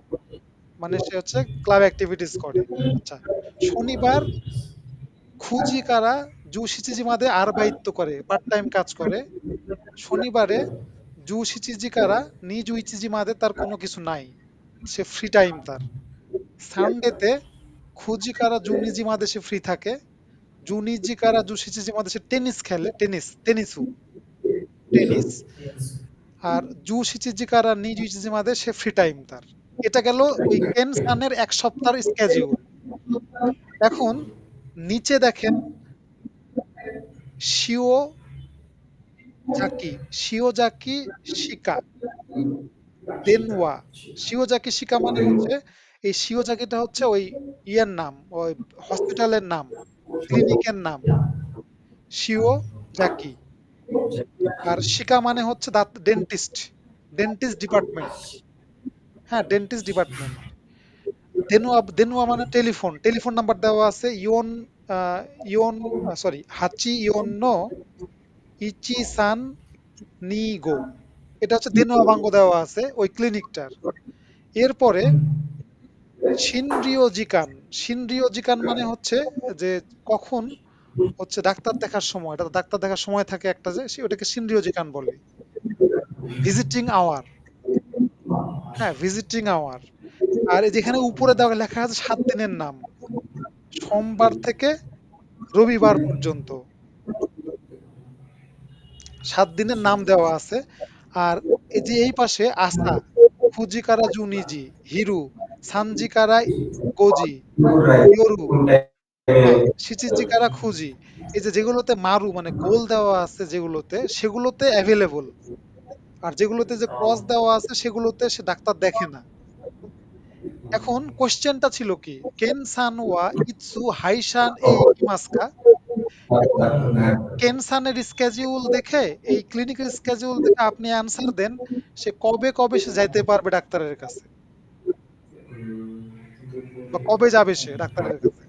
মানে সে হচ্ছে ক্লাব অ্যাক্টিভিটিস করে। আচ্ছা শনিবার খুজি কারা জু শিচিজি মাদে আরবাইতো করে, পার্ট টাইম কাজ করে। শনিবারে জু শিচিজি কারা নি জু ইচিজি মাদে তার কোনো কিছু নাই, সে ফ্রি টাইম তার। সানডেতে খুজি কারা জু নিজি মাদে সে ফ্রি থাকে, জু নিজি কারা জু শিচিজি মাদে সে টেনিস খেলে, টেনিস। আর জু শিচিজি কারা নি জু ইচিজি মাদে সে ফ্রি টাইম তার। এটা গেল ওই কেন সানের এক সপ্তাহের স্কেডিউল। এখন নিচে দেখেন শিও জাকি শিকা দেনওয়া। শিওজাকি শিকা মানে হচ্ছে এই শিওজাকিটা হচ্ছে ওই ইয়ের নাম, ওই হসপিটালের নাম, ক্লিনিকের নাম শিও জাকি। আর শিকা মানে হচ্ছে দাঁত, ডেন্টিস্ট, ডেন্টিস্ট ডিপার্টমেন্ট। হ্যাঁ, ডেন্টিস্ট ডিপার্টমেন্ট। দেনুয়া মানে টেলিফোন, টেলিফোন নাম্বার দেওয়া আছে ইয়ন ইয়ন সরি হাচি ইয়ন নো ইচি সান নিগো। এটা হচ্ছে দেনুয়া বাঙ্গো দেওয়া আছে ওই ক্লিনিকটার। এরপরে শিনরিওজিকান মানে হচ্ছে যে কখন হচ্ছে ডাক্তার দেখার সময়, এটা ডাক্তার দেখার সময় থাকে একটা, যে ওটাকে শিনরিওজিকান বলে। ভিজিটিং আওয়ার, হ্যাঁ ভিজিটিং আওয়ার। আর এই যেখানে উপরে দেওয়া লেখা আছে 7 দিনের নাম, সোমবার থেকে রবিবার পর্যন্ত 7 দিনের নাম দেওয়া আছে। আর এই যে এই পাশে আসা ফুজিকারা জুনিজি হিরু সানজিকারা গোজি ইয়োরু, হ্যাঁ শিচিজিকারা খুঁজি। এই যে যেগুলোতে মারু মানে গোল দেওয়া আছে যেগুলোতে, সেগুলোতে অ্যাভেলেবল। আর যেগুলোতে যে ক্রস দেওয়া আছে সেগুলোতে সে ডাক্তার দেখে না। এখন কোশ্চেনটা ছিল কি, কেন সান ওয়া ইৎসু হাইশান এ ইকিমাসকা। কেন সানের স্কেডিউল দেখে, এই ক্লিনিকের স্কেডিউল দেখে আপনি অ্যান্সার দেন সে কবে কবে সে যাইতে পারবে ডাক্তারের কাছে, বা কবে যাবে সে ডাক্তারের কাছে।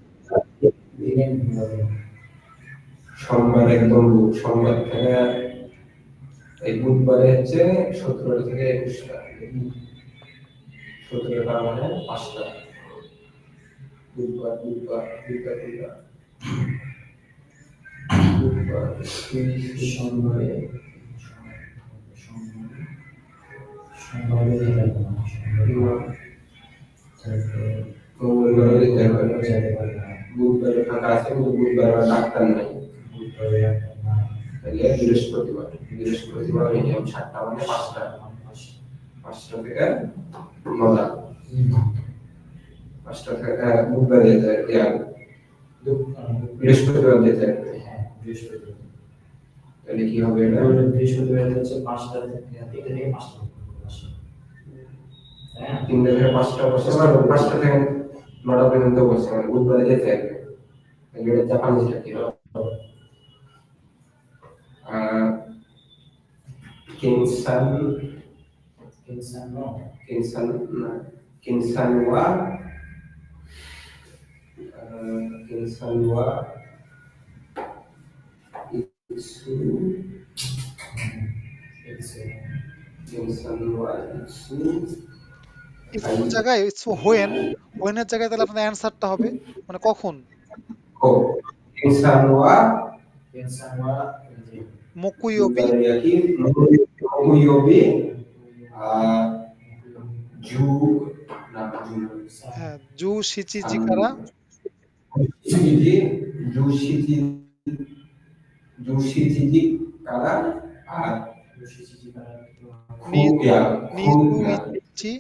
সোমবার একদম সোমবার থেকে এই বুধবারে হচ্ছে 17 থেকে 21টা, 17টা মানে 5টা বুধবার বুধবার বুধবার বুধবার বুধবার সোমবারে বুধবারে ফাঁকা আছে, বুধবার ডাক্তার নাই, তাহলে বৃহস্পতিবার মিনিমাম 7টা মানে 5টা থেকে 9টা, 5টা থেকে বুধবারে বৃহস্পতিবার যেতে তাহলে কি হবে? এটা বৃহস্পতিবার হচ্ছে 5টা থেকে 5টা। 3টা থেকে 5টা বসে, 5টা থেকে 9টা পর্যন্ত বসে, মানে বুধবারে যেতে হবে। তাহলে এটা জাপানিজটা কি হবে? Kinsan wa itsu ইটসুর জায়গায় ইটসু হোয়েনের জায়গায় তাহলে আপনার অ্যান্সারটা হবে মানে কখন। Kinsan wa মকুইওবি Mokuyobi Ju হ্যাঁ জু শিচিজিকারা Jushiji kara আর নিজু ইচি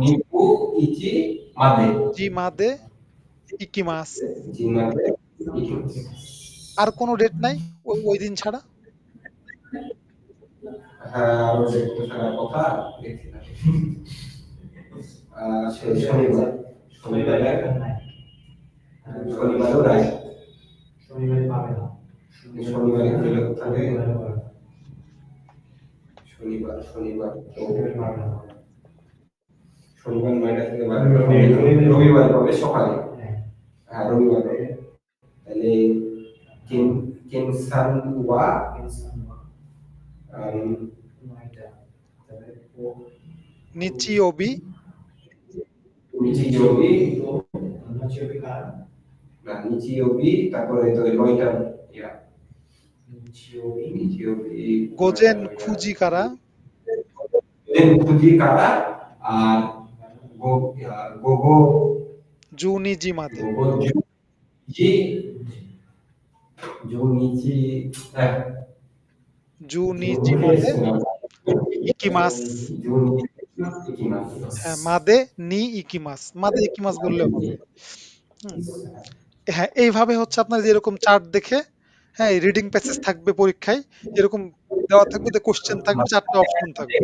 Nipu ichi made জি মাদে ইকিমাস। Jimade ikimasu. আর কোনো ডেট নাই ওই দিন ছাড়া? হ্যাঁ, আরো দেখতে থাকার কথা দেখছি না। শনিবারেও নাই, শনিবারে গেলে থাকে শনিবার তো শনিবার 9টা থেকে 12টা, রবিবার পাবে সকালে। হ্যাঁ রবিবার পাবে। তাহলে কিনসান ওয়া নিচিওবি নিচিওবি তারপরে তো 9টা ইয়া গোজেন খুজিকারা আর গোগো জুনিজি মাদে জুনিজি মাদে ইকিমাস। হ্যাঁ মাদে নি ইকিমাস, মাদে ইকিমাস বললে হবে। হ্যাঁ এইভাবে হচ্ছে আপনার যেরকম চার্ট দেখে, হ্যাঁ রিডিং প্যাসেজ থাকবে পরীক্ষায়, এরকম দেওয়া থাকবে, যে কোশ্চেন থাকবে, 4টা অপশন থাকবে।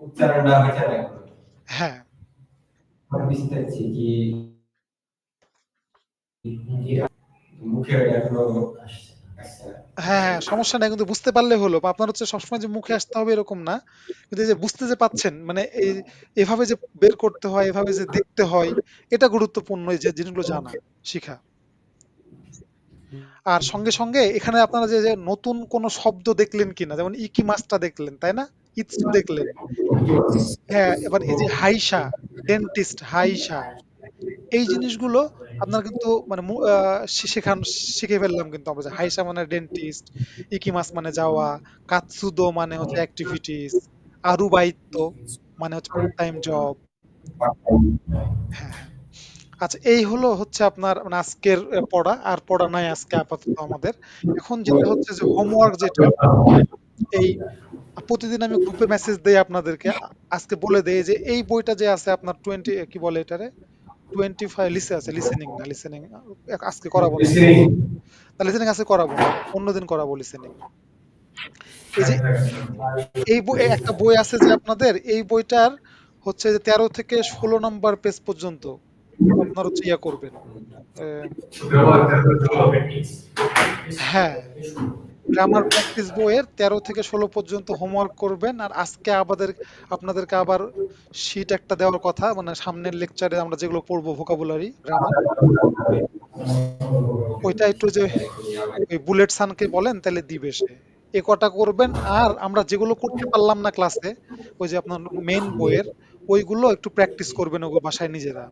উচ্চারণটা হয়েছে না এখনো। হ্যাঁ আমি বুঝতে পারছি কি মুখে এখনো আসছে না। হ্যাঁ হ্যাঁ সমস্যা নাই, কিন্তু বুঝতে পারলে হলো। বা আপনার হচ্ছে সবসময় যে মুখে আসতে হবে এরকম না, কিন্তু এই যে বুঝতে যে পাচ্ছেন, মানে এভাবে যে বের করতে হয়, এভাবে যে দেখতে হয়, এটা গুরুত্বপূর্ণ, এই যে জিনিসগুলো জানা শিখা। আর সঙ্গে সঙ্গে এখানে আপনারা যে যে নতুন কোন শব্দ দেখলেন কিনা, যেমন ইকিমাসটা দেখলেন তাই না, ইটসু দেখলেন। হ্যাঁ এবার এই যে হাইসা, ডেন্টিস্ট হাইসা, এই জিনিসগুলো আপনার কিন্তু মানে শিখে ফেললাম কিন্তু আমরা, যে হাইসা মানে ডেন্টিস্ট, ইকিমাস মানে যাওয়া, কাতসুদো মানে হচ্ছে অ্যাক্টিভিটিস, আরুবাইতো মানে হচ্ছে পার্ট টাইম জব। হ্যাঁ হ্যাঁ। আচ্ছা এই হলো হচ্ছে আপনার মানে আজকের পড়া, আর পড়া নাই আজকে আপাতত আমাদের। এখন যেটা হচ্ছে যে হোমওয়ার্ক যেটা, এই প্রতিদিন আমি গ্রুপে মেসেজ দেই আপনাদেরকে, আজকে বলে দেই যে এই বইটা যে আছে আপনার 20 কি বলে এটারে 25 লিসে আছে, লিসেনিং না, লিসেনিং আজকে করাবো না, তাহলে লিসেনিং আজকে করাবো না, অন্যদিন করাবো লিসেনিং। এই যে এই বই, একটা বই আছে যে আপনাদের, এই বইটার হচ্ছে যে 13 থেকে 16 নম্বর পেজ পর্যন্ত আপনার হচ্ছে ইয়া করবেন। হ্যাঁ গ্রামার প্র্যাকটিস বইয়ের 13 থেকে 16 পর্যন্ত হোমওয়ার্ক করবেন। আর আজকে আপনাদেরকে আবার শীট একটা দেওয়ার কথা, মানে সামনের লেকচারে আমরা যেগুলো পড়বো ভোকাবুলারি গ্রামার, ওইটা একটু যে ওই বুলেট সানকে বলেন তাহলে দিবে সে, এ কটা করবেন। আর আমরা যেগুলো করতে পারলাম না ক্লাসে, ওই যে আপনার মেইন বইয়ের ওইগুলো একটু প্র্যাকটিস করবেন ওগুলো বাসায় নিজেরা।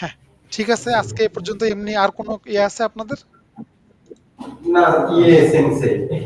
হ্যাঁ ঠিক আছে, আজকে এ পর্যন্ত। এমনি আর কোনো ইয়ে আছে আপনাদের? না, সেন্সে